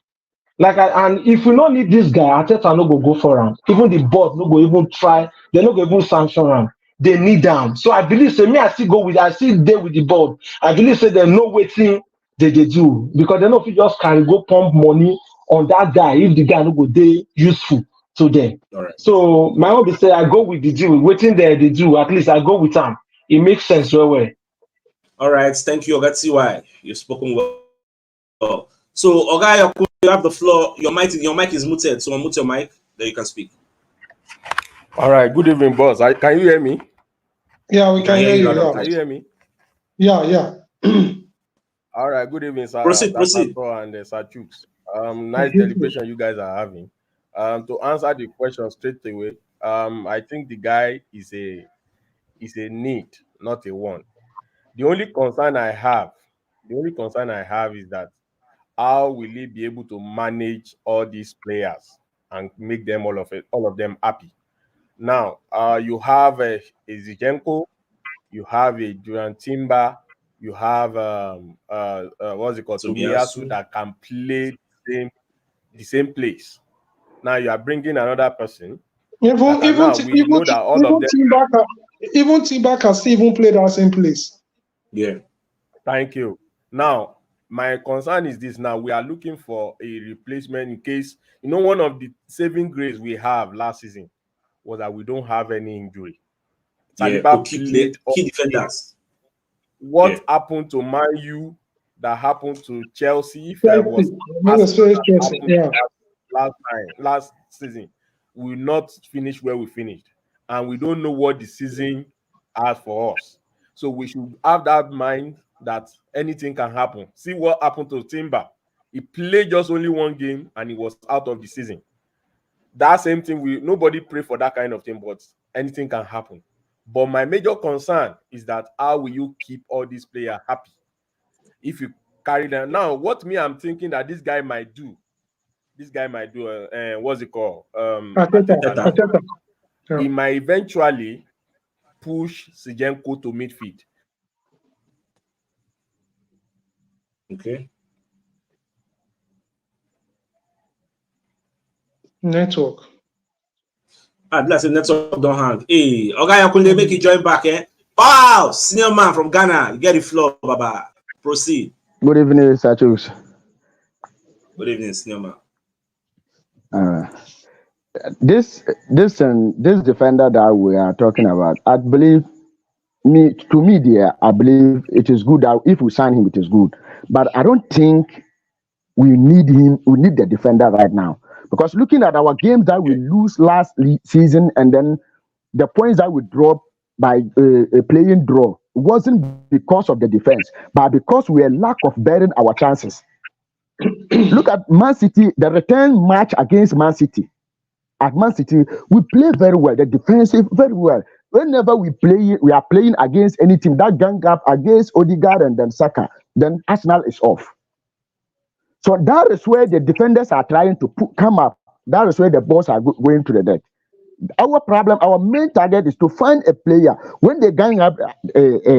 And if we don't need this guy, Arteta no go for him. Even the board no go even try, they no go even sanction him. They need them. So I believe say me I still deal with the board. I believe say there's no waiting they do, because they know if you just can go pump money on that guy if the guy no go dey useful to them. All right. So my own be say I go with the deal. Waiting there they do, at least I go with them. It makes sense well. All right. Thank you, Oga TY. You've spoken well. So, Oga, you have the floor. Your mic is muted. So unmute your mic. Then you can speak. All right. Good evening, boss. Can you hear me? Yeah, we can hear you. Yeah. Can you hear me? Yeah. All right. Good evening, sir. Proceed. And Sir CHUKS. Nice deliberation you guys are having. To answer the question straight away, I think the guy is a need, not a want. The only concern I have is that how will he be able to manage all these players and make them all of them happy? Now, you have a Zinchenko, you have a Duran Timber, you have what's it called, Tomiyasu, that can play the same place. Now you are bringing another person. Even Timber can still even play that same place. Yeah. Thank you. Now, my concern is this. Now we are looking for a replacement in case, one of the saving grace we have last season was that we don't have any injury. Saliba key defenders. What happened to Man U? That happened to Chelsea. Last season, we will not finish where we finished, and we don't know what the season has for us. So we should have that mind that anything can happen. See what happened to Timber. He played just only one game and he was out of the season. That same thing, nobody pray for that kind of thing, but anything can happen. But my major concern is that how will you keep all these players happy if you carry them? Now, what I'm thinking that this guy might do, what's it called? Arteta. He might eventually push Zinchenko to midfield. Okay. Network. Bless network don't hang. Hey, Oga Yakunle, make you join back, eh? Wow, senior man from Ghana. You get the floor, Baba. Proceed. Good evening, Sir CHUKS. Good evening, senior man. This defender that we are talking about, I believe, I believe it is good that if we sign him, it is good. But I don't think we need him. We need the defender right now, because looking at our games that we lose last season, and then the points that we dropped by a playing draw, it wasn't because of the defense, but because we had lack of bearing our chances. Look at Man City, the return match against Man City. At Man City, we play very well, the defensive very well. Whenever we are playing against any team that gang up against Odegaard and then Saka, then Arsenal is off. So that is where the defenders are trying to come up. That is where the balls are going to the net. Our problem, our main target is to find a player. When they gang up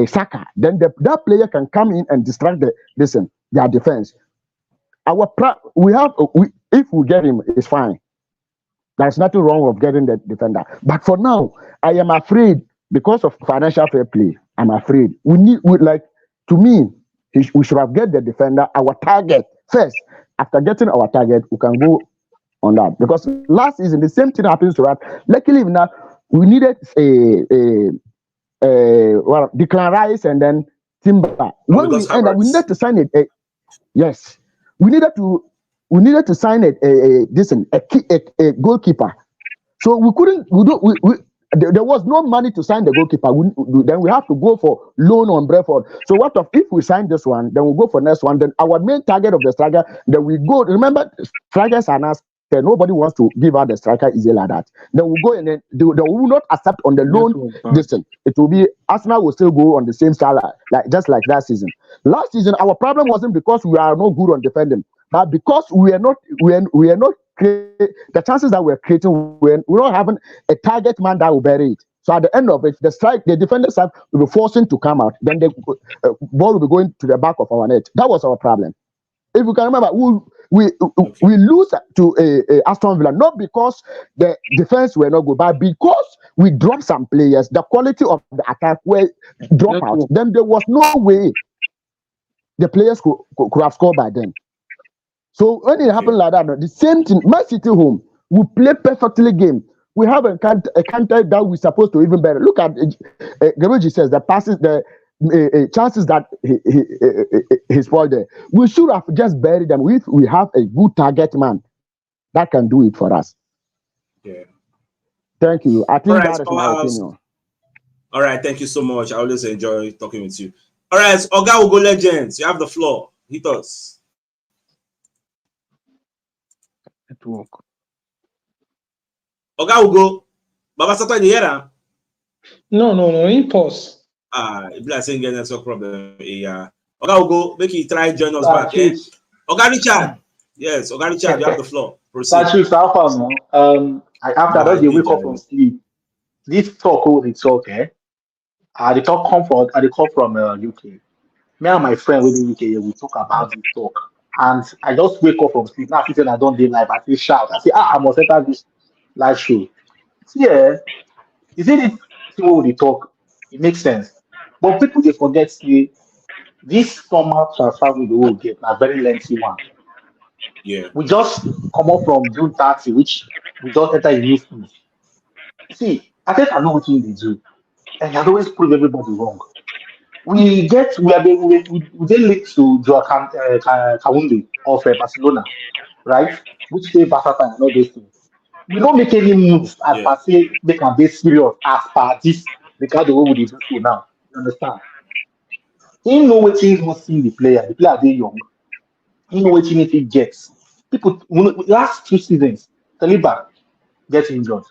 Saka, then that player can come in and distract their defense. If we get him, it's fine. There's nothing wrong with getting the defender. But for now, I am afraid because of financial fair play. I'm afraid we should have get the defender, our target first. After getting our target, we can go on that. Because last season the same thing happens to us. Luckily now we needed Declan Rice and then Timber. When we needed to sign it. Yes, we needed to sign a goalkeeper. So we couldn't. There was no money to sign the goalkeeper. Then we have to go for loan on Brentford. So if we sign this one, then we'll go for next one. Then our main target of the striker, then we go. Remember, strikers are not. Nobody wants to give out the striker easy like that. Then we'll go and then they will not accept on the loan distance. It will be Arsenal will still go on the same style just like that season. Last season, our problem wasn't because we are not good on defending, but because we are not the chances that we're creating, we're not having a target man that will bury it. So at the end of it, the defenders will be forcing to come out. Then the ball will be going to the back of our net. That was our problem. If you can remember, we lose to Aston Villa not because the defense were not good, but because we dropped some players. The quality of the attack were dropped out. Then there was no way. the players could have scored by then. So when it happened like that, the same thing, Man City home, we play perfectly game. We have a counter that we're supposed to even better. Look at Gabriel says the passes, the chances that he spoiled there. We should have just buried them. We have a good target man that can do it for us. Yeah. Thank you. I think that is my Powerhouse. opinion. All right, thank you so much. I always enjoy talking with you. All right, Oga Ugo Legends, you have the floor. Hit us. Network. Oga Ugo, Baba Sato in the air. No, impulse. If I say network problem, yeah. Oga Ugo, make you try join us back. Oga Richard, yes, Oga Richard, you have the floor. Proceed. After that, they wake up from sleep. This talk over the talk, the talk come from UK. Me and my friend within UK, we talk about this talk. And I just wake up from sleep. Now I don't do live. I say shout. I say, I must enter this live show. See, you see this thing where we talk, it makes sense. But people they forget see this summer transfer we will get a very lengthy one. Yeah. We just come up from June 30, which we just enter a new school. See, I think I know what they do. And I always prove everybody wrong. We then linked to Joao Kawunde of Barcelona, right? Which say versatile and all those things. We don't make any moves as per se they can be serious as per this because the way we do so now. You understand? He know what he wants see the player they young. He know what he gets. People last 2 seasons, Saliba gets injured.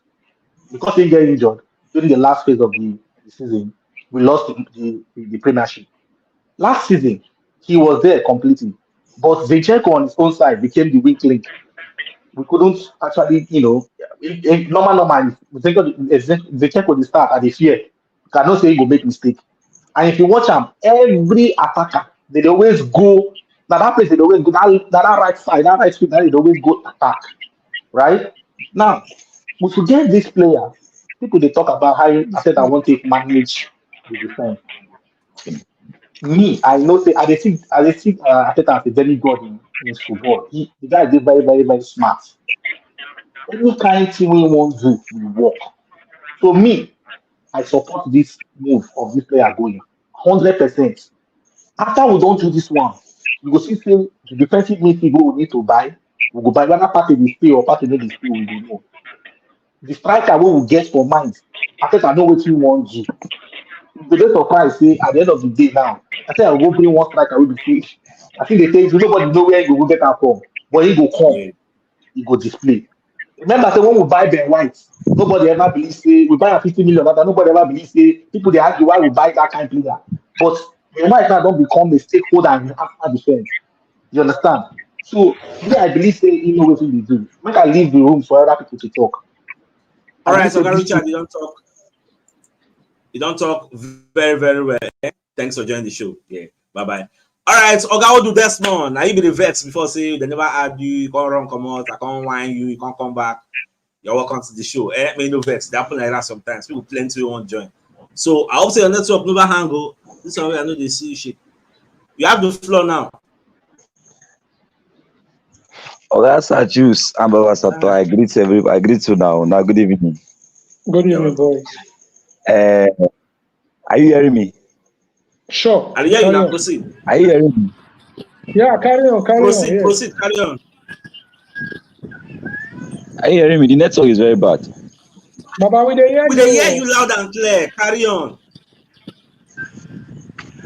Because he get injured during the last phase of the season, we lost the premiership. Last season, he was there completely. But Zinchenko on his own side became the weak link. We couldn't actually, normal. Zinchenko the start at the fear. You cannot say he will make mistake. And if you watch him, every attacker, they always go, that place, they always go, that right side, that right foot, they always go attack. Right? Now, we forget this player. People, they talk about how I said I want to manage the defense. Me, I know say I think Ateta as a very good in football. The guy is very, very, very smart. Any kind of thing we want to do will work. So me, I support this move of this player going 100%. After we don't do this one, we go see the defensive midfield we need to buy. We go buy whether part of the stay or part of the stay we go know. The striker we will get for mind. Ateta know what you want to do. The rest of us say at the end of the day now, I think I'll go bring one striker with the fish. I think they think nobody know where he will get that from, but he go come, he go display. Remember, say when we buy Ben White, nobody ever believes say we buy a 50 million, but nobody ever believes say people they argue why we buy that kind of player. But Ben White now don't become a stakeholder in after defense. You understand? So me, I believe say he know what he do. Make I leave the room for other people to talk. All right, so Richard, you don't talk very, very well. Thanks for joining the show. Yeah, bye-bye. All right, Oga do Desmond. Now you be the vets before say they never add you can't run, come out, I can't whine you can't come back. You're welcome to the show. Me no vets. They happen like that sometimes. People plenty won't join. So I hope say your network never hang go. This one way I know they see shit. You have the floor now. Oga CHUKS and Baba Sato, I greet you now. Now good evening. Good evening, boys. Are you hearing me? Sure. Are you hearing me? Proceed. Are you hearing me? Yeah, carry on. Proceed, Yes. carry on. Are you hearing me? The network is very bad. Baba, we hear you loud and clear. Carry on.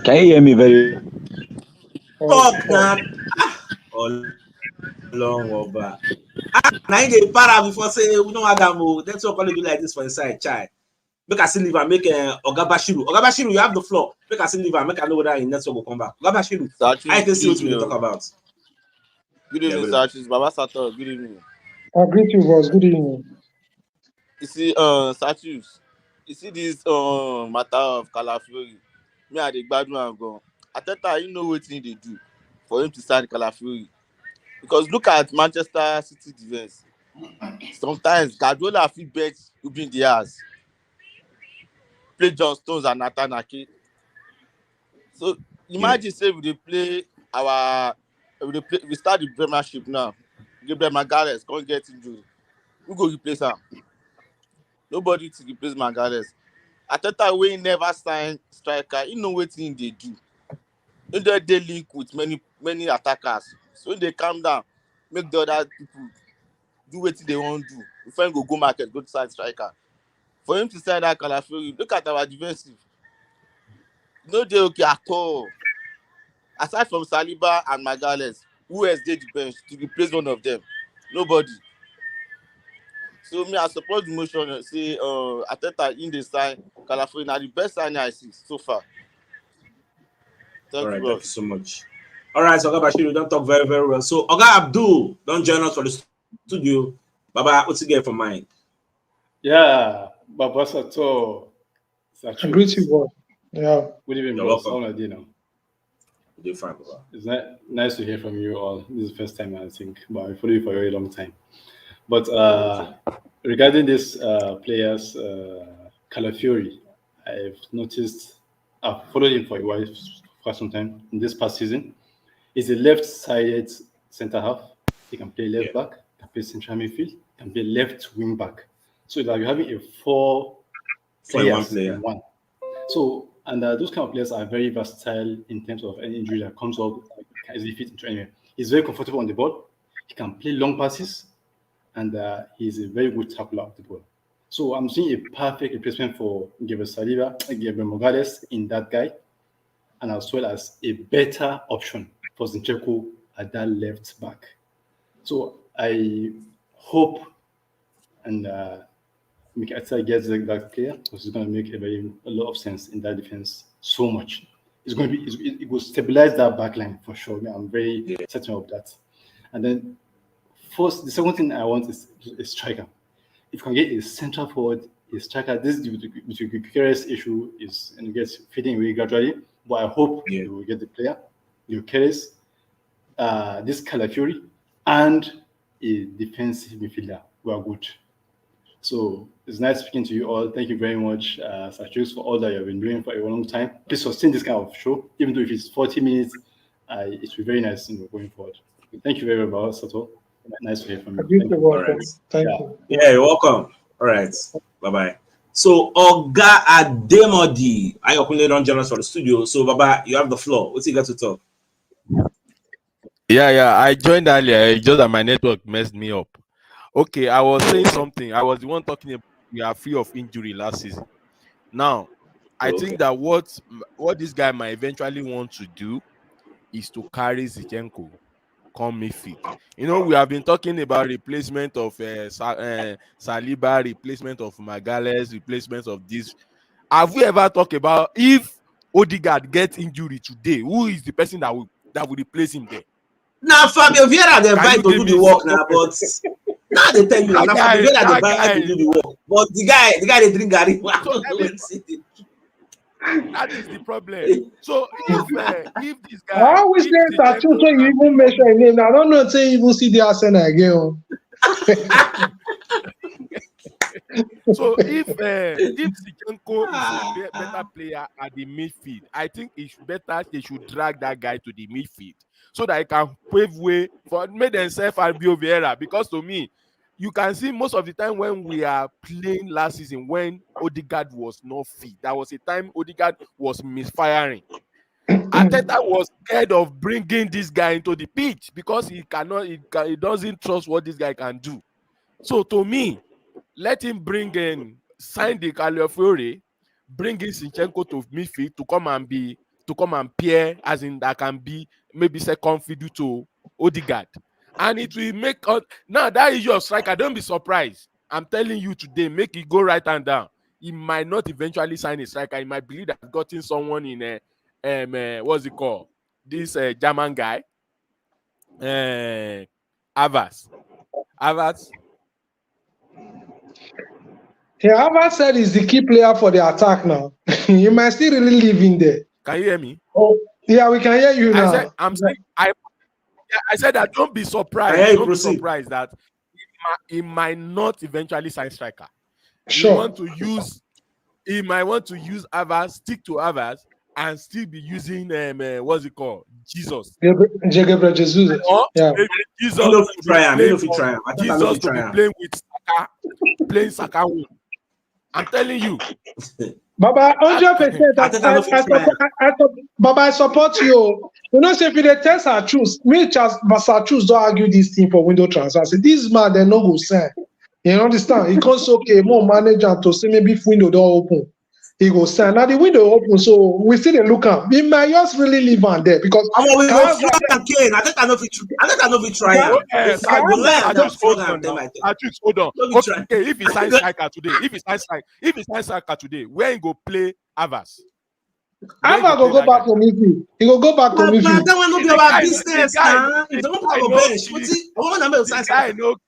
Can you hear me very? Talk now. Long over. Now they para before say we don't have that. That's what we do like this for inside child. Make us leave and make Oga Bashiru. Oga Bashiru, you have the floor. Make us leave and make I know whether in network will come back. Oga Bashiru, I can see what we talk about. Good evening, CHUKS. Baba Sato, good evening. I greet you, boss. Good evening. You see, CHUKS, you see this matter of Calafiori. Me and the bad man go. Ateta, you know what thing they do for him to sign Calafiori. Because look at Manchester City defense. Sometimes Guardiola feel bet Ruben Diaz. Play John Stones and Nathan Ake. So imagine say we dey play we start the Premiership now. Gabriel Magalhaes can't get injury. Who go replace him? Nobody to replace Magalhaes. Ateta wey never sign striker, you know wetin they do. They link with many attackers. So they calm down, make the other people do wetin they want to do. If I go market, go to sign striker. For him to sign that Calafiori, look at our defensive. No, they okay at all. Aside from Saliba and Magalhaes, who else did the bench to replace one of them? Nobody. So me, I support the motion. Say Ateta in the sign Calafiori now the best signing I see so far. All right, thank you so much. All right, so Oga Bashir, you don't talk very, very well. So Oga Abdul, don't join us for the studio. Baba, what's you get for mind? Yeah, Baba Sato. I greet you, boy. Yeah. Good evening, You're boss. welcome. How are you now? You're fine, Baba. It's nice to hear from you all. This is the first time, I think, but I follow you for a very long time. But regarding this players, Calafiori, I've noticed, I've followed him for a while, for some time in this past season. He's a left-sided centre half. He can play left back, can play central midfield, can play left wing back. So like you're having a four players in one. So and those kind of players are very versatile in terms of any injury that comes up, can easily fit into anywhere. He's very comfortable on the ball. He can play long passes, and he's a very good tackler of the ball. So I'm seeing a perfect replacement for Gabriel Magalhaes in that guy, and as well as a better option for Zinchenko at that left back. So I hope and Mikata gets that player because it's going to make a lot of sense in that defense so much. It's going to be it will stabilize that back line for sure. I'm very certain of that. And then first, the second thing I want is a striker. If you can get a central forward, a striker, this the curious issue is and it gets fading away gradually. But I hope you will get the player, your Keres, this Calafiori, and a defensive midfielder who are good. So it's nice speaking to you all. Thank you very much, Sir CHUKS, for all that you've been doing for a long time. Please sustain this kind of show, even though if it's 40 minutes, it will be very nice going forward. Thank you very much, Sato. Nice to hear from you. Thank you. All right. Thank you. Yeah, you're welcome. All right. Bye-bye. So, Oga Ademodi, I openly don't join us for the studio. So, Baba, you have the floor. What's you got to talk? Yeah. I joined earlier. It's just that my network messed me up. Okay, I was saying something. I was the one talking about we are free of injury last season. Now, I think that what this guy might eventually want to do is to carry Zinchenko come midfield. You know, we have been talking about replacement of Saliba, replacement of Magalhaes, replacement of this. Have we ever talked about if Odegaard gets injury today, who is the person that will replace him there? Now, Fabio Vieira, they invite to do the work now, but now they tell you now Fabio Vieira, they invite to do the work, but the guy they drink Gary. That is the problem. So if this guy, I always say that too, so you even mention his name. I don't know say you even see the Arsenal again. So if Zinchenko is a better player at the midfield, I think it's better they should drag that guy to the midfield so that he can pave way for make themselves Fabio Vieira. Because to me, you can see most of the time when we are playing last season when Odegaard was not fit, that was a time Odegaard was misfiring. Arteta was scared of bringing this guy into the pitch because he doesn't trust what this guy can do. So to me, let him sign the Calafiori, bring in Zinchenko to midfield to come and pair, as in that can be maybe second fiddle to Odegaard. And it will make now that is your striker. Don't be surprised. I'm telling you today, make it go right and down. He might not eventually sign a striker. He might believe that gotten someone in what's it called? This German guy, Havertz. Yeah, Havertz said he's the key player for the attack now. You might still really live in there. Can you hear me? Oh, yeah, we can hear you now. I said that don't be surprised. Don't be surprised that he might not eventually sign striker. Sure. He might want to use Havertz, stick to Havertz, and still be using what's it called? Jesus. Gabriel Jesus. Yeah. Jesus You know, to be try him. You playing know, if you try him. I thought I know Jesus if you to try be him. playing with Saka, playing Saka win. I'm telling you. Baba, 100%. Baba, I support you. You know, say if they test our choose, me choose don't argue this thing for window transfer. Say this man, they no go send. You understand? It comes okay, more manager to say maybe if window don't open, he go send. Now the window open, so we still look at. We might just really leave on there because I want we go flog and cane. I think I know if you try him. Hold on. Okay, if he signs striker today, where he go play Havas? Havas will go back to midfield. He will go back to midfield. That one not be our business now. If they want to have a bench,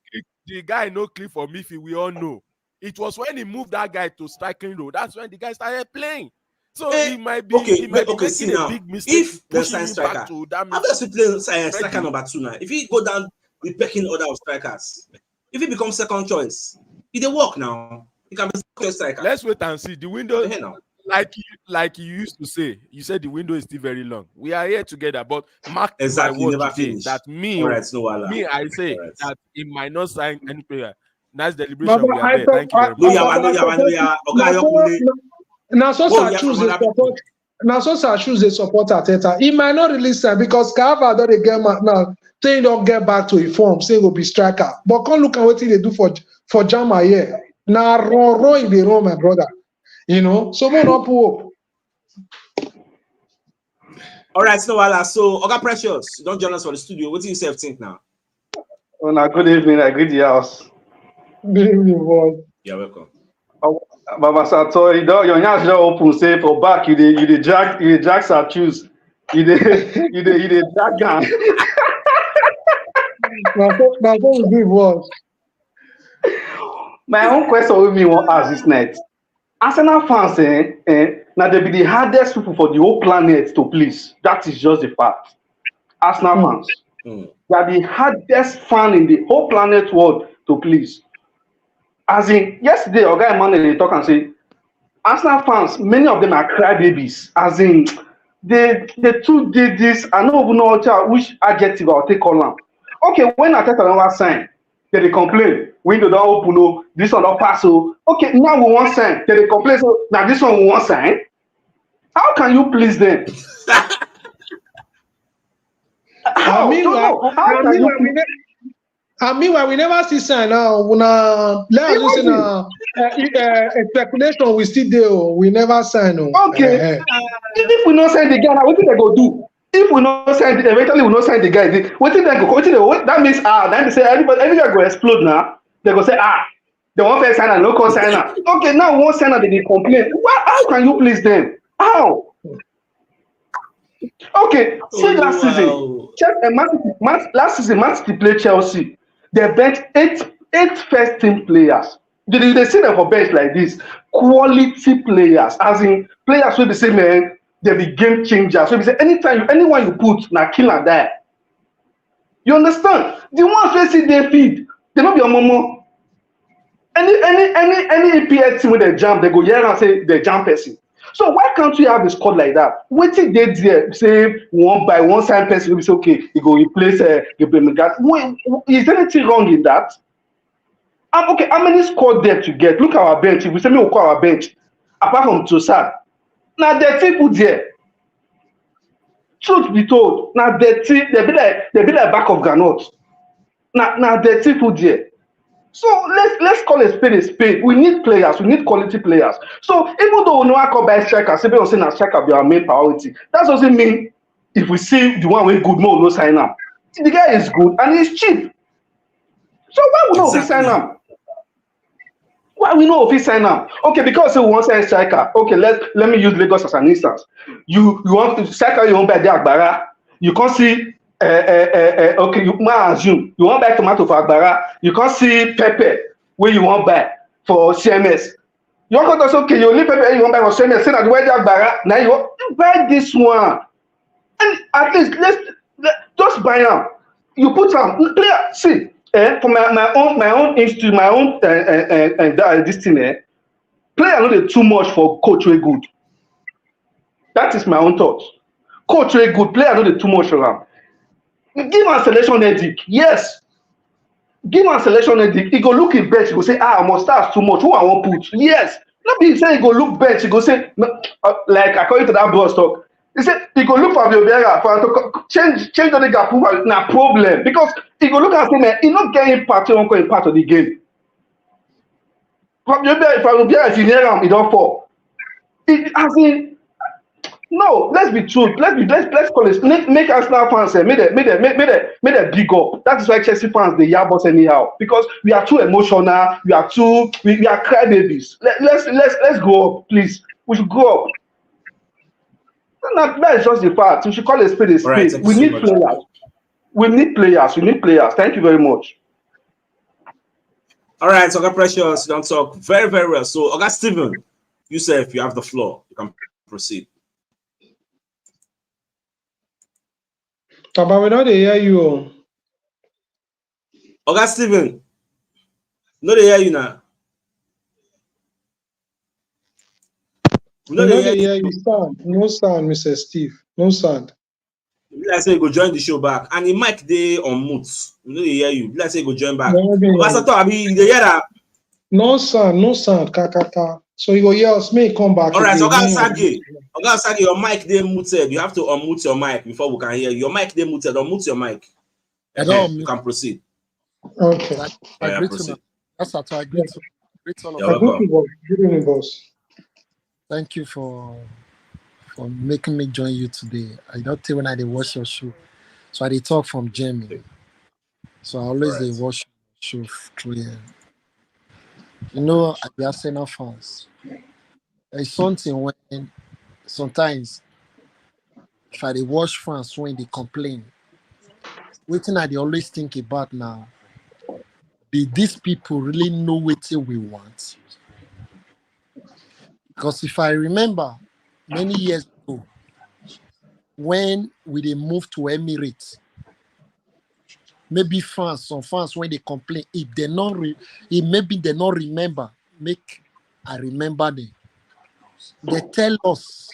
the guy no click for midfield. We all know. It was when he moved that guy to striking role. That's when the guy started playing. So he might be making a big mistake. If the sign striker, Havas will play striker number 2 now. If he go down the pecking order of strikers, if he becomes second choice, he dey work now. He can be second striker. Let's wait and see. The window, like you used to say, you said the window is still very long. We are here together, but mark my word today that I say that he might not sign any player. Nice deliberation. We are there. Thank you very much. Now, so I choose a support. Now, so I choose a support Arteta. He might not release that because Carver don't get now. They don't get back to a form. Say will be striker. But come look at what they do for Jama here. Now, run in the room, my brother. You know, so more up. All right, so Oga Precious, don't join us for the studio. What do you say think now? Oh, now good evening. I greet the house. Good evening, boy. You're welcome. Baba Sato, your hands just open. Say for back, you the jacks are choose. You the jack gun. Now what we do was. My own question with me want ask this night. Arsenal fans, now they be the hardest people for the whole planet to please. That is just the fact. Arsenal fans, they are the hardest fan in the whole planet world to please. As in, yesterday, a guy man they talk and say, Arsenal fans, many of them are crybabies. As in, they too did this. I don't even know which adjective I'll take on them. Okay, when I take another sign, they complain. Window don't open, no, this one don't pass. So, okay, now we want sign. They complain. So now this one we want sign. How can you please them? Meanwhile, we never see sign now. Let's listen speculation. We still do. We never sign. Okay. If we not sign the guy, what did they go do? If we not sign, eventually we not sign the guy. What did they go? That means then they say everybody go explode now. They go say they want to sign and no call signer. Okay, now one signer they complain. How can you please them? How? Okay, see last season. Check last season, Man City played Chelsea. They benched eight first team players. Did they see them for bench like this? Quality players, as in players will be say, man, they be game changers. So we say anyone you put, now kill and die. You understand? The ones facing their feed, they not be on momo. Any EPL team with a jump, they go here and say they jump person. So why can't we have a squad like that? Waiting they there, say one by one side person, we say okay, you go replace Gabriel. Is there anything wrong in that? Okay, how many squad depth you get? Look at our bench. If we say we will call our bench, apart from Trossard, now there people there. Truth be told, now they be like back of granite. Now there people there. So let's call a spade a spade. We need players. We need quality players. So even though we know I call by striker, say na striker be our main priority. That doesn't mean if we see the one with good more, no sign up. The guy is good and he's cheap. So why we know if he sign up? Why we know if he sign up? Okay, because we want to sign striker. Okay, let me use Lagos as an instance. You want to striker you want by the Agbara. You can't see. Okay, you might assume you want buy tomato for Agbara, you can't see pepper where you want buy for CMS. You want to say, okay, you only pepper you want buy for CMS, say that the way the Agbara, now you buy this one. And at least let's just buy them. You put some player, see, for my own institute, my own this thing, player not too much for coach way good. That is my own thought. Coach very good, player no dey too much for am. Give am selection headache, yes. Give am selection headache. He go look him bench, he go say, I must start too much. Who I wan put? Yes. No be say he go look bench, he go say, like according to that boss talk, he say he go look for Vieira for to change the gap na problem because he go look and say, man, he not get impact, he won't impact of the game. Vieira is near him, he don't fall. As in, no, let's be true. Let's call it. Make Arsenal fans say, make them big up. That is why Chelsea fans they yab us anyhow because we are too emotional. We are crybabies. Let's grow up, please. We should grow up. That is just the fact. We should call a spade a spade. Right, We need players. We need players. Thank you very much. All right, Oga Precious, you don't talk very, very well. So, Oga Stephen, you say if you have the floor, you can proceed. But we don't hear you. Oga Stephen, no they hear you now. No, they hear you. No sound, Mr. Steve. No sound. Let's say you go join the show back, and the mic they on mute. No they hear you. Let's say you go join back. No sound, kakaka. So you go hear us, may come back. All right, Oga Sagi, your mic they muted. You have to unmute your mic before we can hear you. Your mic they muted. Unmute your mic. You can proceed. Okay. Proceed. That's what I agree to. Good evening, boss. Thank you for making me join you today. I don't think when I watch your show, so I talk from Germany. So I always watch your show through here. You know, at the Arsenal fans, there's something when sometimes if I watch fans when they complain, waiting I always think about now. Did these people really know what we want? Because if I remember many years ago, when we moved to Emirates, maybe some fans when they complain, if they not maybe they not remember, make I remember them. They tell us,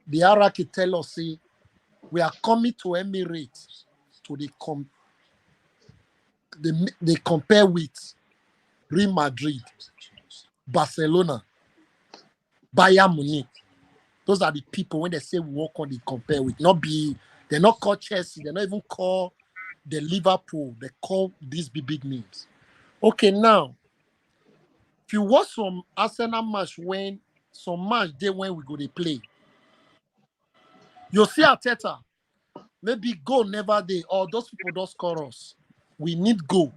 the hierarchy tell us, say, we are coming to Emirates to they compare with Real Madrid, Barcelona, Bayern Munich. Those are the people when they say we work on, they compare with. They're not called Chelsea, they're not even called the Liverpool, they call these big names. Okay, now, if you watch some Arsenal match when we go to play, you'll see Arteta, maybe goal never day, or those people don't score us. We need goal.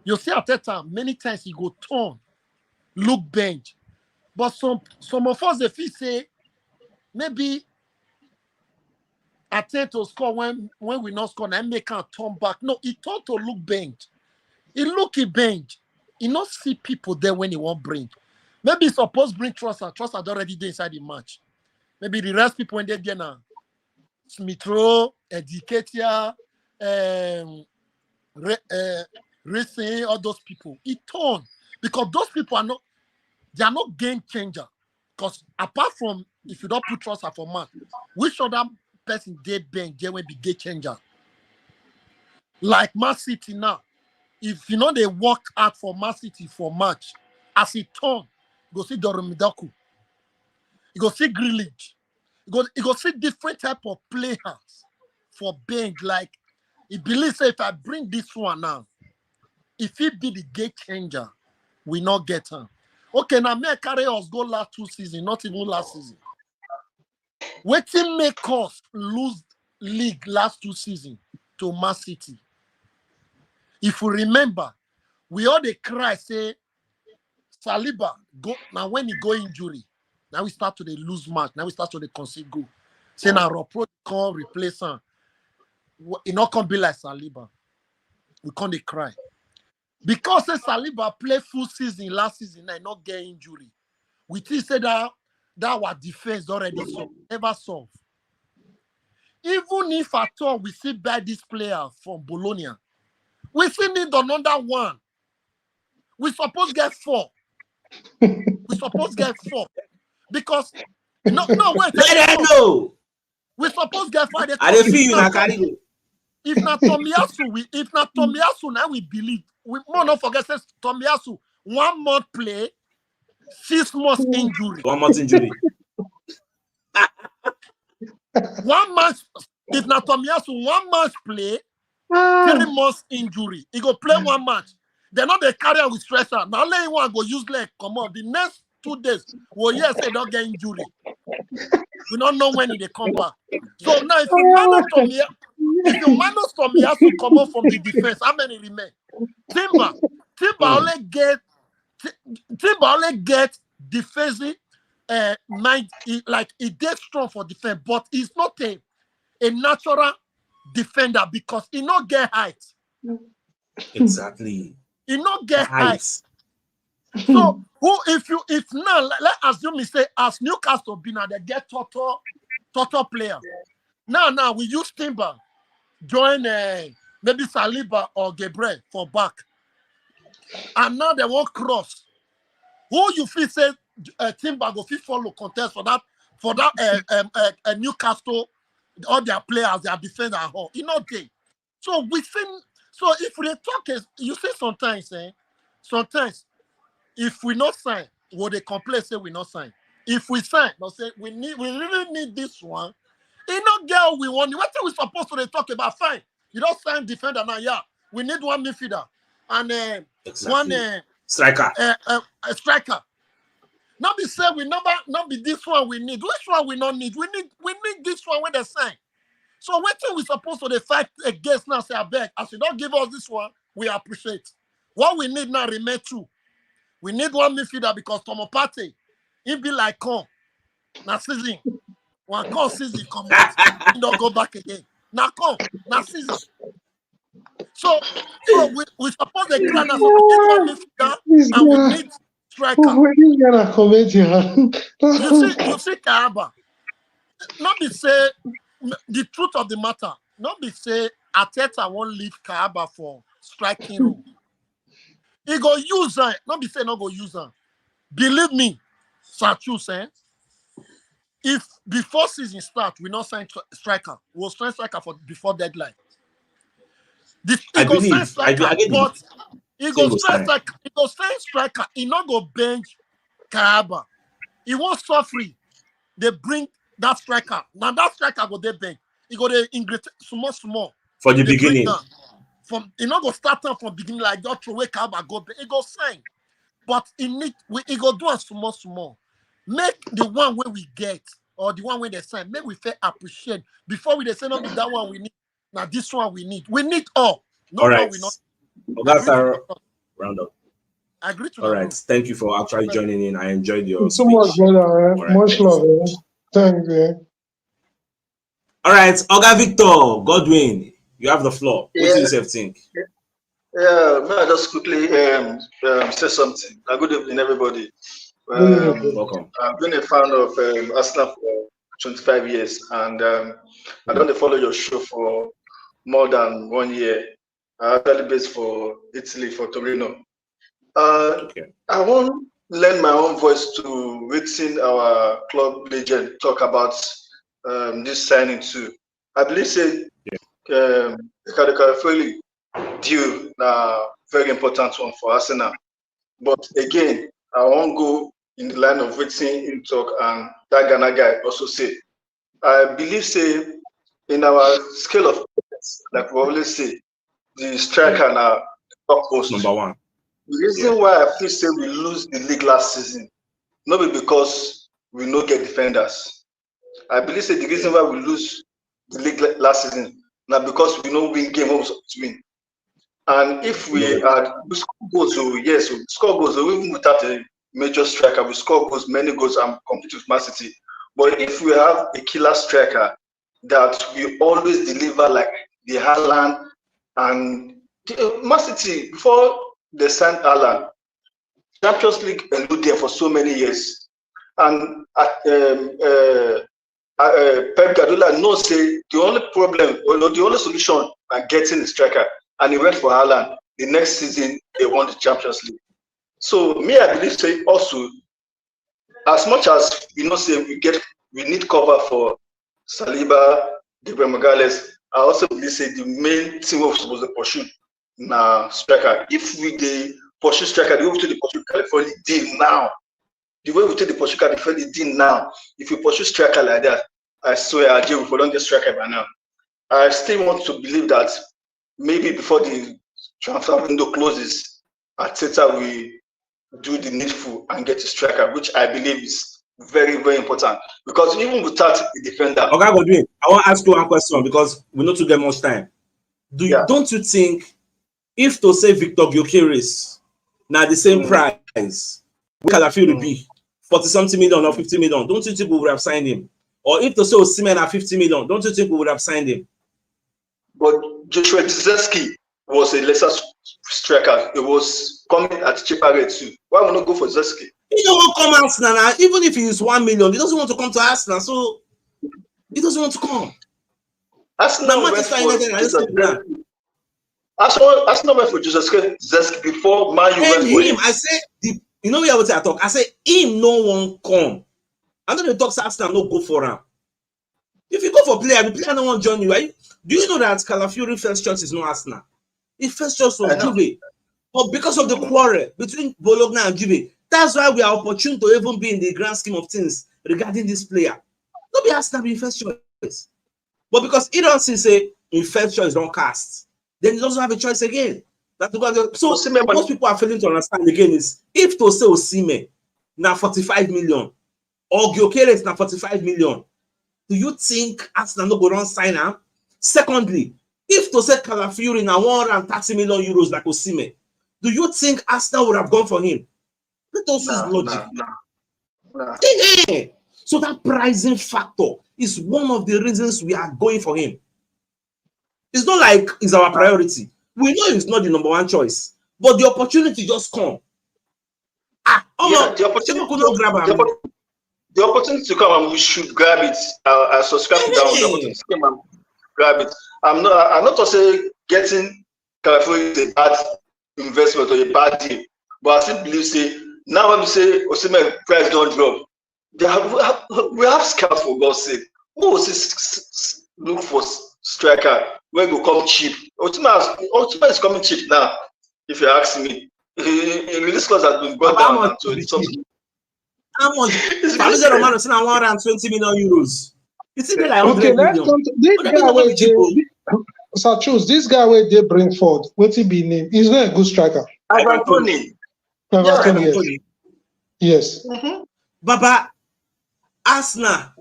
You'll see Arteta, many times he go turn, look bench. But some of us, if he say, maybe attempt to score when we not score and make a turn back. No, he thought to look bench. He look a bench. He not see people there when he won't bring. Maybe he's supposed to bring Trossard. Trossard already there inside the match. Maybe the rest people when they there now. Smith-Rowe, Ediketia, Racing, all those people. He turned. Because those people are not game changer. Because apart from if you don't put Trossard for match, which other person they bench they will be game changer? Like Man City now. If you know they work out for Man City for match, as he turn, you go see Doromidaku. You go see Grealish. You go see different type of players for bench. Like he believes if I bring this one now, if he be the game changer, we not get him. Okay, now may carry us go last 2 seasons, not even last season. Waiting make us lose league last 2 seasons to Man City. If we remember, we all the cry say Saliba go now when he go injury. Now we start to the lose match. Now we start to the concede goal. Say now Ropro can't replace him. It not can be like Saliba. We can't cry. Because Saliba play full season last season and not get injury. We think say that our defense already solved, never solved. Even if at all we see buy this player from Bologna, we still need another one. We supposed get 4. We supposed get 4. Because No, wait. Let them know. We suppose get Friday. I dey feel you na carry. If not Tomiyasu, now we believe. We more not forget says Tomiyasu 1 month play, 6 months injury. 1 month injury. 1 month. If not Tomiyasu 1 month play, 3 months injury. He go play 1 match. They're not the carrier with stressor. Now let one go use leg. Come on. The next 2 days, well, yes, they don't get injury. We don't know when they come back. So now if you minus Tomiyasu come out from the defense, how many remain? Timber only get defensive mind. Like he gets strong for defense, but he's not a natural defender because he not get height. Exactly. He not get height. So if now let's assume me say as Newcastle be now they get total player. Now we use Timber, join maybe Saliba or Gabriel for back, and now they won't cross. Who you feel say Timber go fit follow contest for that Newcastle, all their players, their defender at home. You know they. So we think so if we talk is you say sometimes if we not sign, will they complain say we not sign? If we sign, they'll say we really need this one. You know, girl, we want. What are we supposed to talk about? Fine, you don't sign defender now. Yeah, we need one midfielder and one striker. A striker. Not be say we not be this one we need. Which one we not need? We need this one when they sign. So what are we supposed to fight against now? Say I beg, as you don't give us this one, we appreciate. What we need now remain 2. We need one midfielder because Tomo Partey, he be like come. Now season. One call season come out. He don't go back again. Now come. Now season. So we suppose the grand as we need one midfielder and we need striker. You see Kaaba. Not be say the truth of the matter. Not be say Arteta won't leave Kaaba for striking role. He go use her. Not be say not go use her. Believe me, Sachus, if before season start, we not sign striker. We'll sign striker for before deadline. I believe. But he go sign striker. He not go bench Kaaba. He won't suffer. They bring that striker. Now that striker go there bench. He go there ingredient small. For the beginning. He not go start from beginning like just throw away Kaaba go. He go sign. But he go do a small. Make the one where we get or the one where they sign. Make we fair appreciate before we say not be that one we need. Now this one we need. We need all. No, all right. No, we not. That's our round up. I agree to all that. Right. Thank you for actually joining in. I enjoyed your so much, brother. Right. Much love. Thanks, man. All right, Oga Victor Godwin, you have the floor. What do you think? Yeah, may I just quickly say something. Good evening, everybody. Welcome. I've been a fan of Arsenal for 25 years, and I don't follow your show for more than 1 year. I actually based for Italy, for Torino. Okay. I won't lend my own voice to waiting our club legend talk about this signing too. I believe Calafiori deal na very important one for Arsenal. But again, I won't go in the line of waiting in talk, and that Ghana guy also say. I believe in our scale of like we always say, the striker na top post. Number one. The reason why I feel we lose the league last season, not because we no get defenders. I believe the reason why we lose the league last season now because we know win game to win. And if we score goals, yes, we score goals even without a major striker, we score goals, many goals, and compete with Man City. But if we have a killer striker that we always deliver like the Haaland and Man City before they signed Haaland, Champions League elude them for so many years. And Pep Guardiola knows the only problem or the only solution are getting the striker, and he went for Haaland. The next season they won the Champions League. So me, I believe also as much as say we need cover for Saliba, Gabriel Magalhaes, I also believe say the main thing we're supposed to pursue now striker. If we pursue striker, the way we take the pursue Calafiori deal now, the way we take the pursue Calafiori deal now, if we pursue striker like that, I swear I do. If we don't get striker by now, I still want to believe that maybe before the transfer window closes, Arteta will do the needful and get a striker, which I believe is very, very important. Because even without a defender, okay, Godwin, I want to ask you one question because we not to get much time. Don't you think if to say Victor Gyökeres now the same price, we Calafiori be 40-something million or 50 million, don't you think we would have signed him? Or if to say Osimhen at 50 million, don't you think we would have signed him? But Joshua Zirkzee was a lesser striker. It was coming at cheaper rate too. Why would not go for Zirkzee? He don't want to come Arsenal now. Even if he is 1 million, he doesn't want to come to Arsenal. So he doesn't want to come. Arsenal went for Zirkzee before Man U went for him. I say, you know what I talk? I say, him no one come. I know the talks Arsenal no go for him. If you go for player, the player no one join you. Do you know that Calafiori first choice is not Arsenal? His first choice was Juve. But because of the quarrel between Bologna and Juve, that's why we are opportune to even be in the grand scheme of things regarding this player. Not be Arsenal be first choice. But because he don't say in first choice don't cast, then he doesn't have a choice again. That's because so most people are failing to understand again is if to say Osimhen now 45 million or Gyökeres now 45 million, do you think Arsenal no go run sign him? Secondly, if to say Calafiori now 130 million euros like Osimhen, do you think Arsenal would have gone for him? Let us use logic. So that pricing factor is one of the reasons we are going for him. It's not like it's our priority. We know it's not the number one choice, but the opportunity just come. The opportunity to come and we should grab it. I subscribe to that one. The opportunity to come and grab it. I'm not saying getting Calafiori is a bad investment or a bad deal, but I still believe now when we say Osimhen price don't drop, we have scouts for God's sake. Who was look for striker when go come cheap? Osimhen is coming cheap now. If you ask me, release clause has been brought down to something. How much? Fabrizio Romano saying 120 million euros. It's even like 100 million. This guy where they bring forward, what's he be named? He's not a good striker. Ivan Toney. Yes. Baba, Arsenal.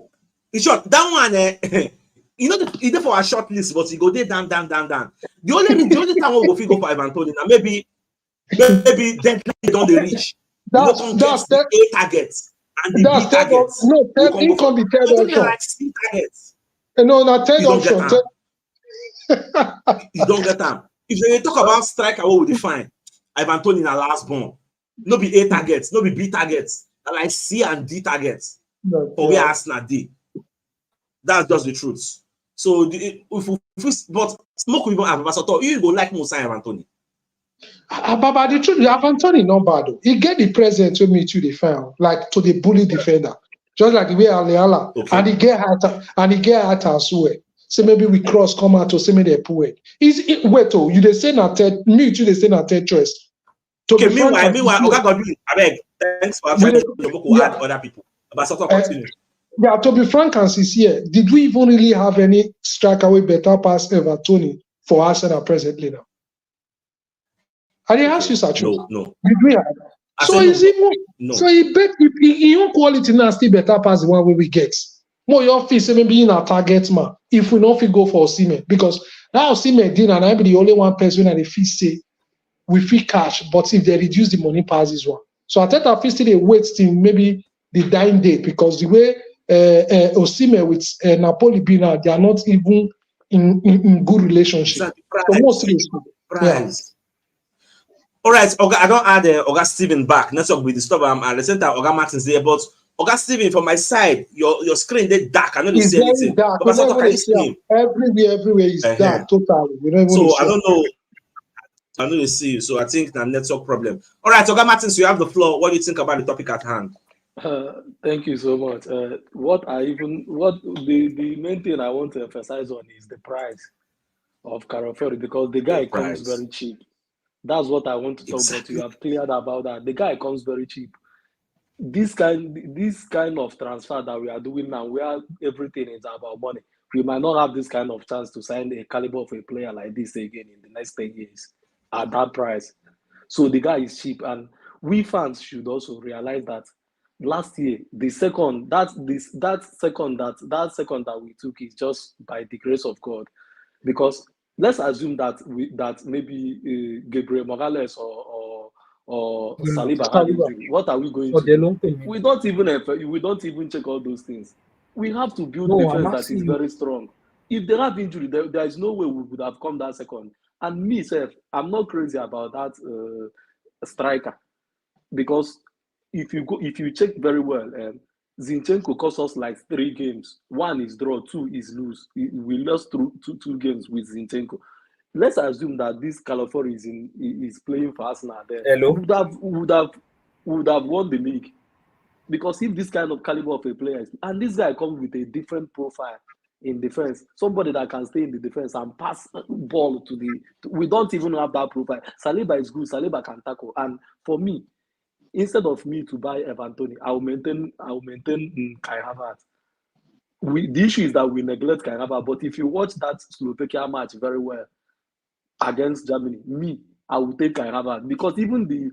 In short, that one, you know, either for a short list, but he go there down. The only time we go for Ivan Toney now, maybe deadline don't they reach. That's 8 targets and the B targets. No, he can't be third option. Like 6 targets. No, not third option. You don't get them. If they talk about striker, what would define? Ivan Toney in the last born. No be A targets, no be B targets. Like C and D targets. For we Arsenal D. That's just the truth. So but smoke we don't have Ambassador. You go like Musa Ivan Toney. Baba, the truth, Ivan Toney not bad. He get the present to me to defend, like to the bully defender, just like the way Aliala, and he get at as well. So maybe we cross come out to say maybe they pull it. Wait, you they say not third, me too they say not third choice. Okay, meanwhile, okay, Godwin, I beg, thanks for trying to add other people. But sort of continue. Yeah, to be frank and sincere, did we even really have any striker with better pass ever Toney for Arsenal presently now? I didn't ask you such. No. Did we have? So is even so he bet he own quality now still better pass the one where we get. More your fee say maybe in our target man. If we don't go for Osimhen, because now Osimhen did and I be the only one person that the fee say we fee cash, but if they reduce the money pass this one. So I think I feel still they wait till maybe the dying date because the way Osimhen with Napoli be now, they are not even in good relationship. So mostly price. All right, Oga, I don't add Oga Steven back. Next up, we disturb him at the center. Oga Martin's there, but Oga Steven, from my side, your screen they dark. I know you see anything. Dark. Everywhere is dark. Totally. So I don't know. I know you see you. So I think the network problem. All right, Oga Martins, you have the floor. What do you think about the topic at hand? Thank you so much. What the main thing I want to emphasize on is the price of Calafiori, because the guy comes very cheap. That's what I want to talk about. You have cleared about that. The guy comes very cheap. This kind of transfer that we are doing now, where everything is about money, we might not have this kind of chance to sign a caliber of a player like this again in the next 10 years at that price. So the guy is cheap, and we fans should also realize that last year the second that second that we took is just by the grace of God, because let's assume that maybe Gabriel Morales or Saliba had injury. What are we going to do? We don't even check all those things. We have to build defense that is very strong. If they have injury, there is no way we would have come that second. And me, sir, I'm not crazy about that striker, because if you check very well, Zinchenko cost us like 3 games. 1 is draw, 2 is lose. We lost two games with Zinchenko. Let's assume that this Calafiori is playing for Arsenal. Then would have won the league, because if this kind of caliber of a player and this guy comes with a different profile in defense, somebody that can stay in the defense and pass ball we don't even have that profile. Saliba is good. Saliba can tackle, and for me, instead of me to buy Evan Toney, I will maintain Kai Havertz. The issue is that we neglect Kai Havertz. But if you watch that Slovakia match very well against Germany, I will take Kai Havertz, because even the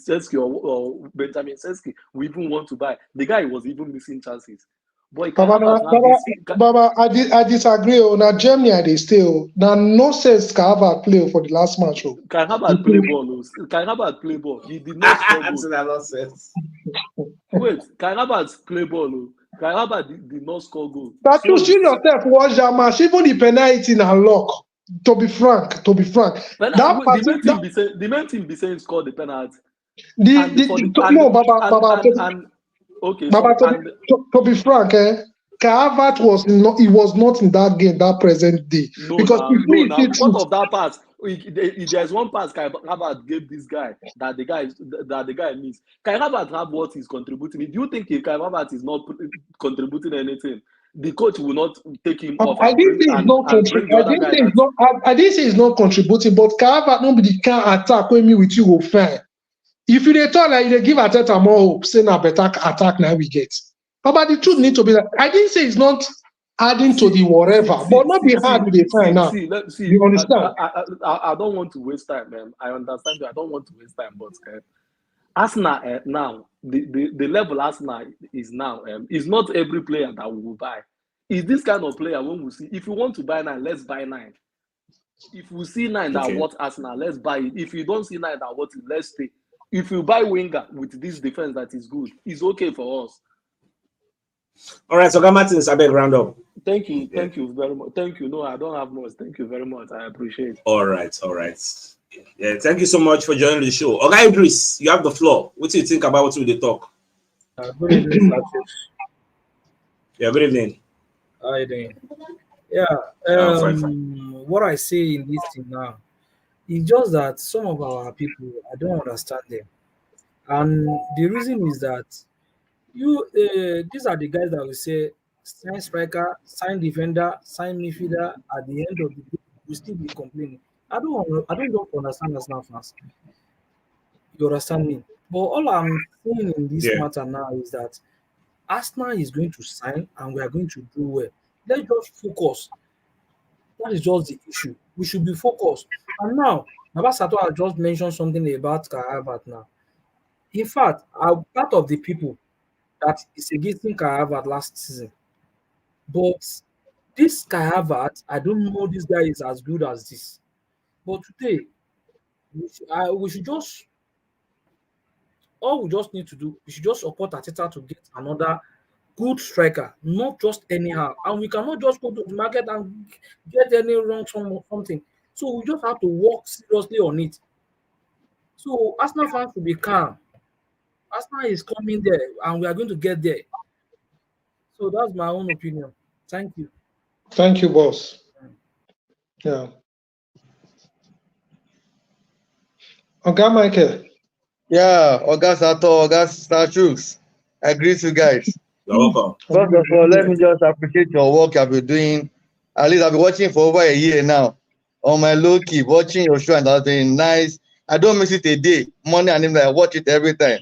Seski or Benjamin Seski, we even want to buy. The guy was even missing chances. But Baba, I disagree. Now Germany they still now no sense Kai Havertz play for the last match. Kai Havertz play ball. Kai Havertz play ball. He did not score goal. Wait, Kai Havertz play ball. Kai Havertz did not score goal. That you see yourself watch that match. Even the penalty in unlock. To be frank, the main team be saying score the penalty. To be frank, Kai Havertz was not in that game that present day. What of that pass? There's one pass Kai Havertz gave this guy that the guy missed. Kai Havertz have what he's contributing. Do you think if Kai Havertz is not contributing anything, the coach will not take him off? I didn't say he's not contributing, but Kai Havertz nobody can attack when me with you go fine. If you they talk like they give Arteta more hope, say now better attack now we get. But the truth need to be like, I didn't say it's not adding to the whatever, but not be hard with the fine now. You understand? I don't want to waste time, man. I understand you. I don't want to waste time, but Arsenal now, the level Arsenal is now, is not every player that we will buy. Is this kind of player when we see, if you want to buy 9, let's buy 9. If we see 9 that what Arsenal, let's buy it. If you don't see 9 that what it, let's stay. If you buy winger with this defense that is good, it's okay for us. All right, so Martins, I beg round up. Thank you very much. Thank you. No, I don't have much. Thank you very much. I appreciate it. All right. Yeah, thank you so much for joining the show. Okay, Idris, you have the floor. What do you think about what we talk? Good evening, Yeah, good evening. How are you doing? Yeah, fine. What I say in this thing now is just that some of our people, I don't understand them. And the reason is that these are the guys that will say, sign striker, sign defender, sign midfielder. At the end of the day, we still be complaining. I don't understand us now, fans. You understand me? But all I'm saying in this matter now is that Arsenal is going to sign and we are going to do well. Let's just focus. That is just the issue. We should be focused. And now, Baba Sato has just mentioned something about Kai Havertz now. In fact, I'm part of the people that is against Kai Havertz last season. But this Kai Havertz, I don't know this guy is as good as this. But today, we should just, all we just need to do, we should just support Arteta to get another good striker, not just anyhow. And we cannot just go to the market and get any wrong something. So we just have to work seriously on it. So Arsenal fans should be calm. Arsenal is coming there and we are going to get there. So that's my own opinion. Thank you. Thank you, boss. Yeah. Okay, Michael. Yeah, August Sato, August CHUKS. I greet you guys. You're welcome. First of all, let me just appreciate your work I've been doing. At least I've been watching for over a year now. On my low key, watching your show and that's been nice. I don't miss it a day. Morning and evening, I watch it every time.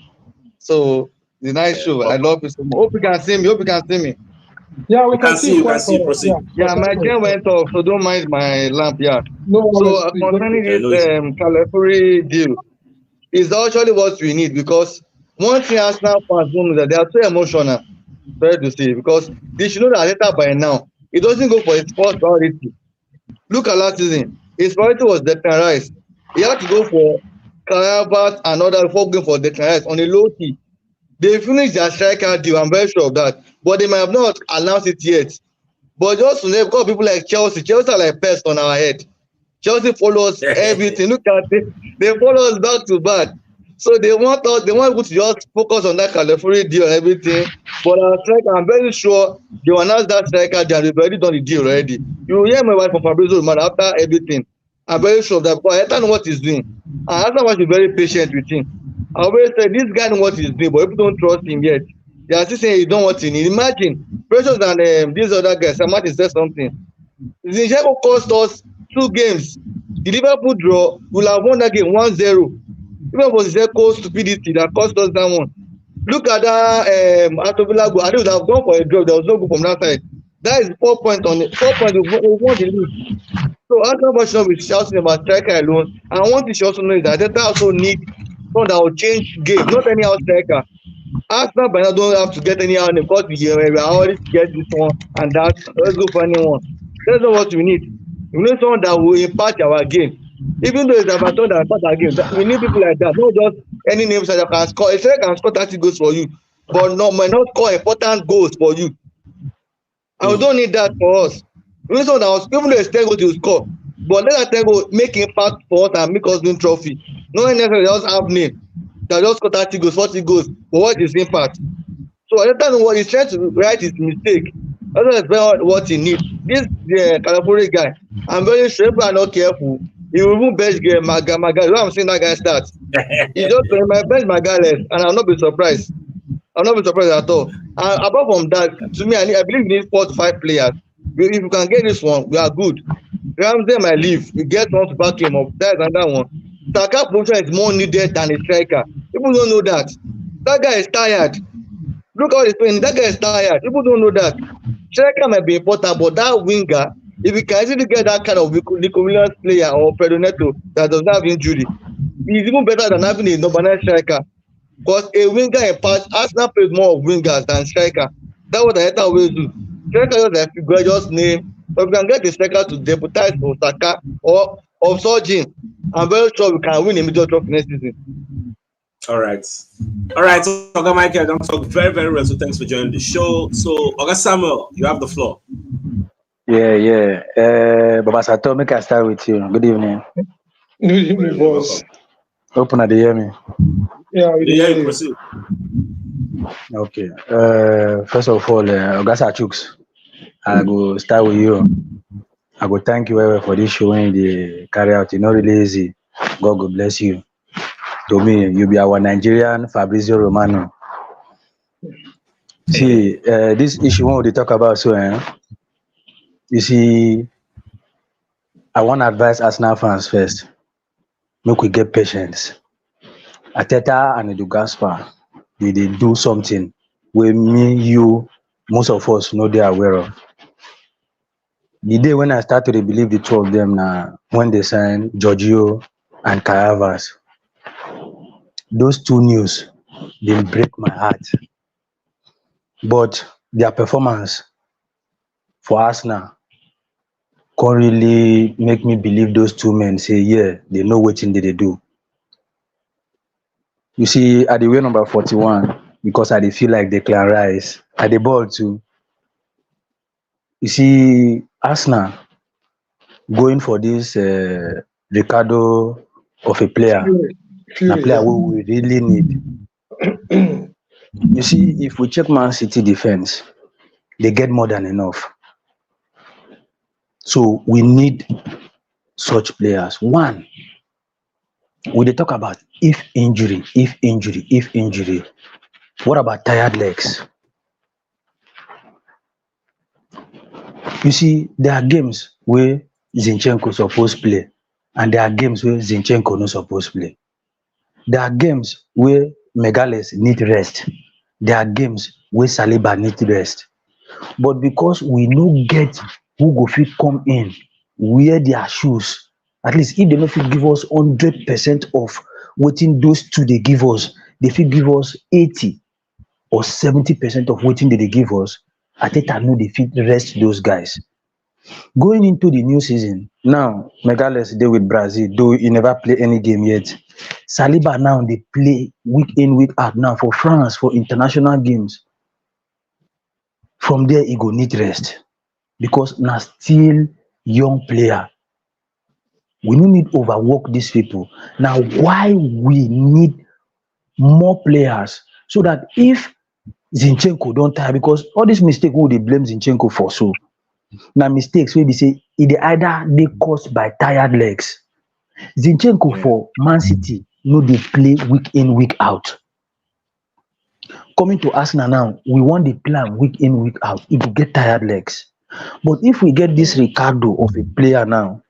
So it's a nice show. I love it so much. Hope you can see me. Hope you can see me. Yeah, we You can see, you can see. Proceed. Yeah, my gen went off, so don't mind my lamp. Yeah. No, So concerning this Calafiori deal, is actually what we need because one thing Arsenal fans don't know that they are so emotional. Sorry to say, because they should know that Arteta by now, it doesn't go for his first priority. Look at last season. His priority was Declan Rice. He had to go for Calabat and other before going for Declan Rice on a low key. They finished their striker deal, I'm very sure of that. But they might have not announced it yet. But just to know, because people like Chelsea are like pests on our head. Chelsea follows everything. Look at it. They follow us back to back. So they want us to just focus on that Calafiori deal and everything. But our striker, I'm very sure they will announce that striker deal. They've already done the deal already. You will hear my wife from Fabrizio man after everything. I'm very sure of that because I don't know what he's doing. And that's why she's very patient with him. I always say this guy knows what he's doing, but people don't trust him yet. They are still saying he don't want he need. Imagine, precious than these other guys. Samati said something. Zinchenko cost us 2 games. The Liverpool draw will have won that game 1-0. Even for Zinchenko's stupidity that cost us that one. Look at that Aston Villa goal. I think would have gone for a draw. There was no goal from that side. That is 4 points on it. 4 points. We won the league. So Arsenal version will shouting about striker alone. And one thing she also knows is that Arteta also need someone that will change game, not any out striker. Arsenal by now don't have to get any out because we are already get this one and that. Let's go for anyone. That's not what we need. We need someone that will impact our game. Even though it's about someone that impact our game, we need people like that. Not just any names that can score. A striker can score 30 goals for you, but might not score important goals for you. And we don't need that for us. We need someone that was, even though it's 10 goals to score, but let that 10 goals make impact for us and make us win trophy. Not necessarily just have name that just score 30 goals, 40 goals, but what is impact? So I don't know what he's trying to write his mistake. I don't know what he needs. This Calafiori guy, I'm very sure if I'm not careful, he will remove best game, Maga. You know I'm seeing that guy start. He just my best Magalhaes, and I'll not be surprised. I'll not be surprised at all. And apart from that, to me, I believe we need 4 to 5 players. If you can get this one, we are good. Ramsey might leave. We get one to back him up. That's another one. Saka position is more needed than a striker. People don't know that. That guy is tired. Look how he's playing. That guy is tired. People don't know that. Striker might be important, but that winger, if you can easily get that kind of Nico Williams player or Pedro Neto that does not have injury, he's even better than having a number 9 striker. Because a winger in past, Arsenal plays more of wingers than striker. That's what I always do. Striker just a figure, just name. But we can get the striker to deputize for Saka or of Sojin. I'm very sure we can win a major trophy next season. All right. So, Oga Michael, don't talk very, very well. So, thanks for joining the show. So, Oga Samuel, you have the floor. Yeah. Baba Sato, make I start with you. Good evening. Good evening, boss. Open at the hear me. Yeah, we hear you. Proceed. Okay. First of all, Oga CHUKS, I go start with you. I go thank you for this show when they carry out. It's not really easy. God bless you. To me, you be our Nigerian Fabrizio Romano. See, this issue when we talk about you see, I want to advise Arsenal fans first. Make we get patience. Arteta and Edu Gaspar, they do something where me, you, most of us know they are aware of. The day when I started to believe the 2 of them now, when they signed Giorgio and Kai Havertz, those 2 news, they break my heart. But their performance for Arsenal can't really make me believe those 2 men say, yeah, they know what thing they do. You see, at the way number 41, because I feel like Declan Rice, at the ball too. You see, Arsenal going for this Ricardo of a player, a player who we really need. You see, if we check Man City defense, they get more than enough. So we need such players. One, we dey talk about if injury, if injury, if injury. What about tired legs? You see, there are games where Zinchenko suppose play, and there are games where Zinchenko no suppose play. There are games where Megales need rest. There are games where Saliba need rest. But because we no get who go fit come in, wear their shoes, at least if they no fit give us 100% of wetin those two dey give us, they fit give us 80 or 70% of wetin they dey give us. Ateta no dey fit rest those guys. Going into the new season, now Megales dey with Brazil, though he never play any game yet. Saliba now dey play week in, week out now for France for international games. From there, he go need rest because na still young player. We no need overwork these people. Now, why we need more players so that if Zinchenko don't tire, because all these mistakes wey dey blame Zinchenko for, so na mistakes wey be say e dey either dey caused by tired legs. Zinchenko for Man City no dey play week in, week out. Coming to Arsenal now, we want the plan week in, week out. It will get tired legs. But if we get this Ricardo of a player now,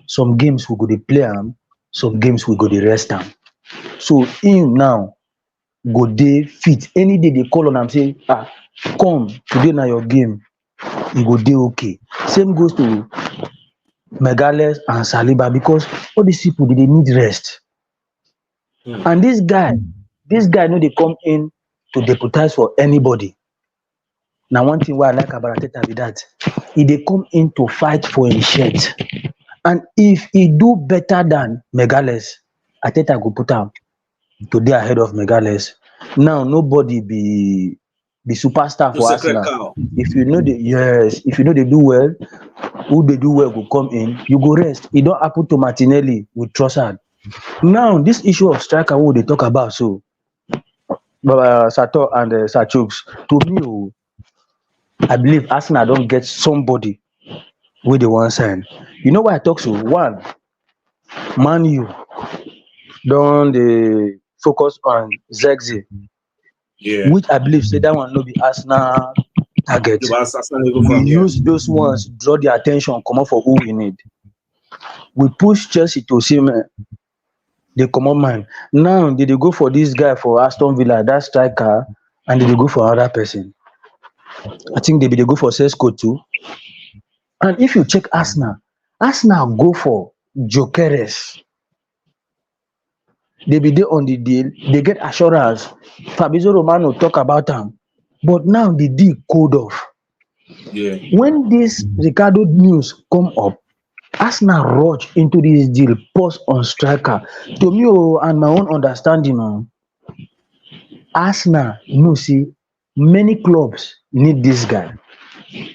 some games we go dey play am, some games we go dey rest am. So him now go dey fit. Any day they call on am say, come today na your game, he go dey okay. Same goes to Megales and Saliba because all these people they need rest. And this guy no dey come in to deputize for anybody. Now one thing why I like about Ateta be that he dey come in to fight for his shirt. And if he do better than Megales, Ateta go put am to dey ahead of Megales. Now nobody be superstar for Arsenal. If you know if you know they do well, who they do well go come in, you go rest. It don't happen to Martinelli with Trossard. Now this issue of striker who they talk about, so Sato and CHUKS, to me, I believe Arsenal don't get somebody with the one sign. You know why I talk so? One, Man U don't they focus on Zexi, which I believe say that one no be Arsenal target. We use those ones draw the attention, come up for who we need. We push Chelsea to see they come on man. Now did they go for this guy for Aston Villa, that striker, and did they go for another person? I think they go for Sesko too. And if you check Arsenal go for Jokeres. They be there on the deal, they get assurance. Fabrizio Romano talk about them, but now the deal cold off. When this Ricardo news come up, Arsenal rush into this deal, pause on striker. To me, and my own understanding, Arsenal, see, many clubs need this guy.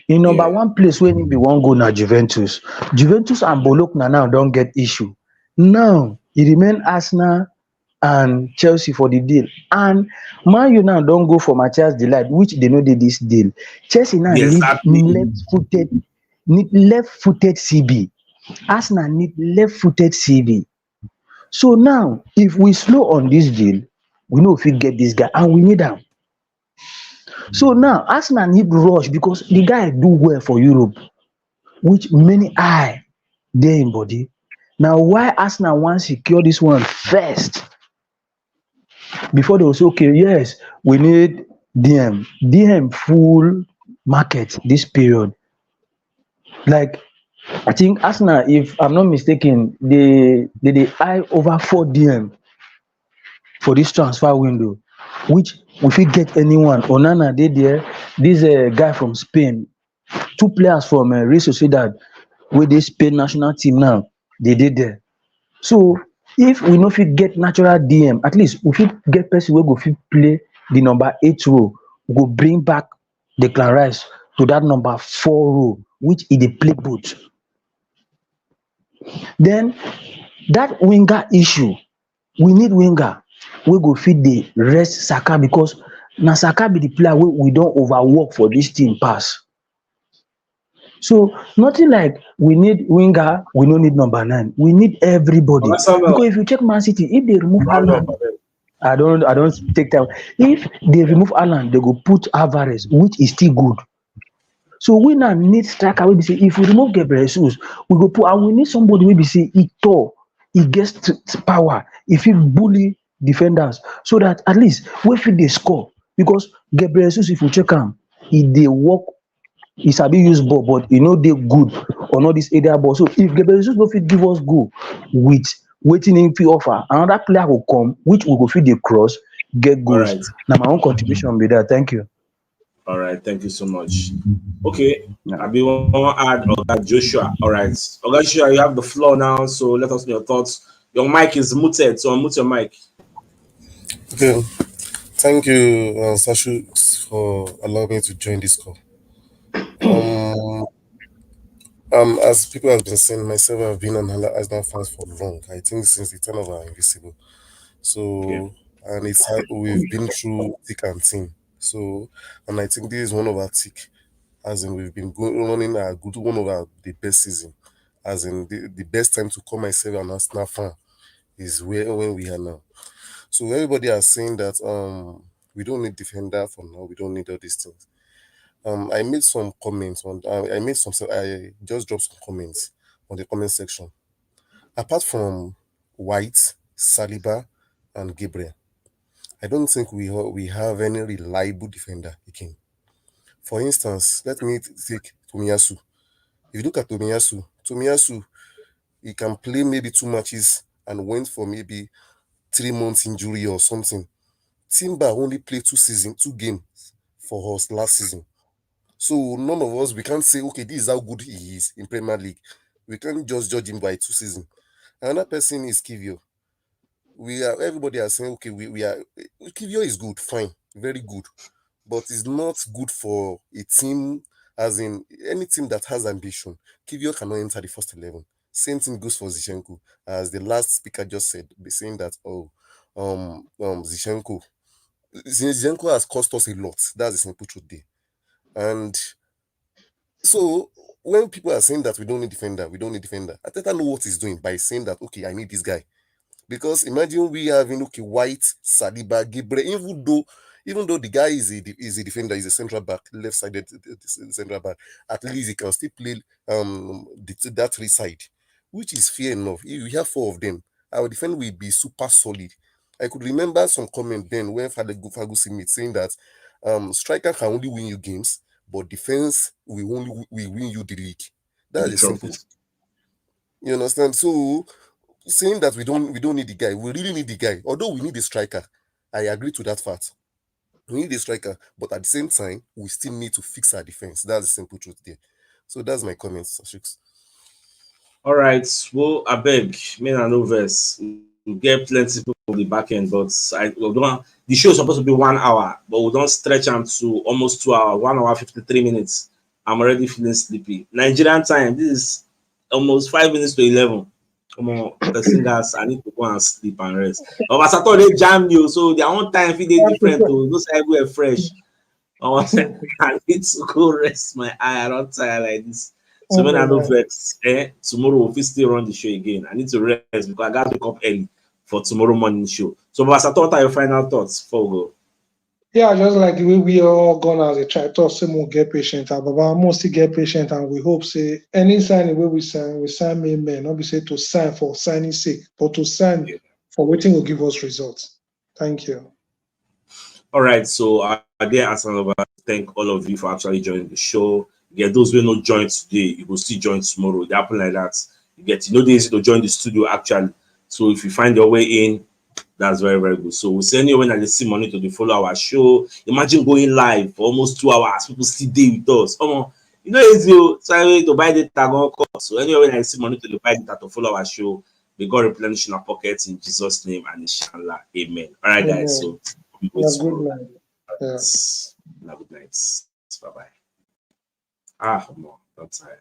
In number one place where he be one go now Juventus. Juventus and Bologna now don't get issue. Now it remain Arsenal and Chelsea for the deal. And Man U now don't go for Matthias Delight, which they know did this deal. Chelsea now need left-footed CB. Arsenal need left-footed CB. So now, if we slow on this deal, we know if we get this guy, and we need him. So now, Arsenal need rush because the guy do well for Europe, which many eye there in body. Now, why Arsenal want to secure this one first? Before they will say, okay, yes, we need DM full market this period. Like, I think Arsenal, if I'm not mistaken, they eye over 4 DM for this transfer window, which if we get anyone, Onana did there, this guy from Spain, 2 players from Real Sociedad, with the Spain national team now, they did there. So if we know if we get natural DM, at least if we get person who go fit play the number 8 row, we go bring back Declan Rice to that number 4 row, which is the play both. Then that winger issue, we need winger. We go fit the rest Saka because now Saka be the player we don't overwork for this team pass. So nothing like we need winger, we don't need number 9. We need everybody. Because if you check Man City, if they remove Haaland, I don't take time. If they remove Haaland, they go put Alvarez, which is still good. So we now need striker. We say if we remove Gabriel Jesus, we go put and we need somebody we say he tall, he gets power, if he bully defenders, so that at least we fit they score. Because Gabriel Jesus, if you check him, he they work, he sabi use ball, but he know they good on all this area ball. So if Gabriel Jesus no fit give us goal with waiting in fit offer, another player will come, which we go fit the cross, get goals. Right. Now my own contribution be that. Thank you. All right, thank you so much. Okay, I be want to add Oga Joshua. All right, Oga Joshua, you have the floor now, so let us know your thoughts. Your mic is muted, so unmute your mic. Okay, thank you, Sashu, for allowing me to join this call. As people have been saying, myself, I've been an Arsenal fans for long. I think since the time of our Invisible. So, and it's we've been through thick and thin. So, and I think this is one of our thick, as in we've been running a good one of our the best season, as in the best time to call myself an Arsenal fan is when we are now. So everybody are saying that we don't need defender for now. We don't need all these things. I made some comments on. I just dropped some comments on the comment section. Apart from White, Saliba, and Gabriel, I don't think we have any reliable defender again. For instance, let me take Tomiyasu. If you look at Tomiyasu, he can play maybe 2 matches and went for maybe 3 months injury or something. Timber only played 2 games for us last season. So none of us, we can't say, okay, this is how good he is in Premier League. We can't just judge him by 2 seasons. Another person is Kivio. Everybody are saying, okay, Kivio is good, fine, very good. But it's not good for a team, as in any team that has ambition. Kivio cannot enter the first 11. Same thing goes for Zinchenko, as the last speaker just said, saying that, Zinchenko has cost us a lot. That's the simple truth there. And so when people are saying that we don't need defender, Ateta know what he's doing by saying that, okay, I need this guy. Because imagine we having White, Saliba, Gabriel, even though the guy is a defender, he's a central back, left-sided central back, at least he can still play that 3 side, which is fair enough. If we have 4 of them, our defense will be super solid. I could remember some comment then when Fagusi meet saying that striker can only win you games, but defense will win you the league. That is simple. You understand? So saying that we don't need the guy, we really need the guy. Although we need a striker, I agree to that fact. We need a striker, but at the same time, we still need to fix our defense. That's the simple truth there. So that's my comments, CHUKS. All right. Well, I beg, men and overs. We get plenty people on the back end, but the show is supposed to be 1 hour, but we don't stretch them to almost 2 hours, 1 hour 53 minutes. I'm already feeling sleepy. Nigerian time, this is almost 5 minutes to 11. Come on, the singers, I need to go and sleep and rest. But as I thought they jam you, so their own time feel different. Those everywhere fresh. I need to go rest my eye. I don't tire like this. So when I know vex, tomorrow we'll still run the show again. I need to rest because I got to wake up early for tomorrow morning show. So, but as I thought, your final thoughts before we go. Yeah, just like the way we all gonna as a try to say more get patient, but mostly get patient, and we hope say any sign the way we sign men, not be say to sign for signing sake, but to sign for waiting will give us results. Thank you. All right, so again, as I thank all of you for actually joining the show. Yeah, those who not join today, you will still join tomorrow. It happen like that. You get easy to join the studio actually. So if you find your way in, that's very, very good. So we send you when I see money to follow our show. Imagine going live for almost 2 hours. People still there with us. You know it's you. So I to buy data. So anyway, when I see money to buy data to follow our show, may God replenish in our pockets in Jesus' name and inshallah. Amen. All right, guys. So we go good night. Good night. Bye bye. Come on. That's right.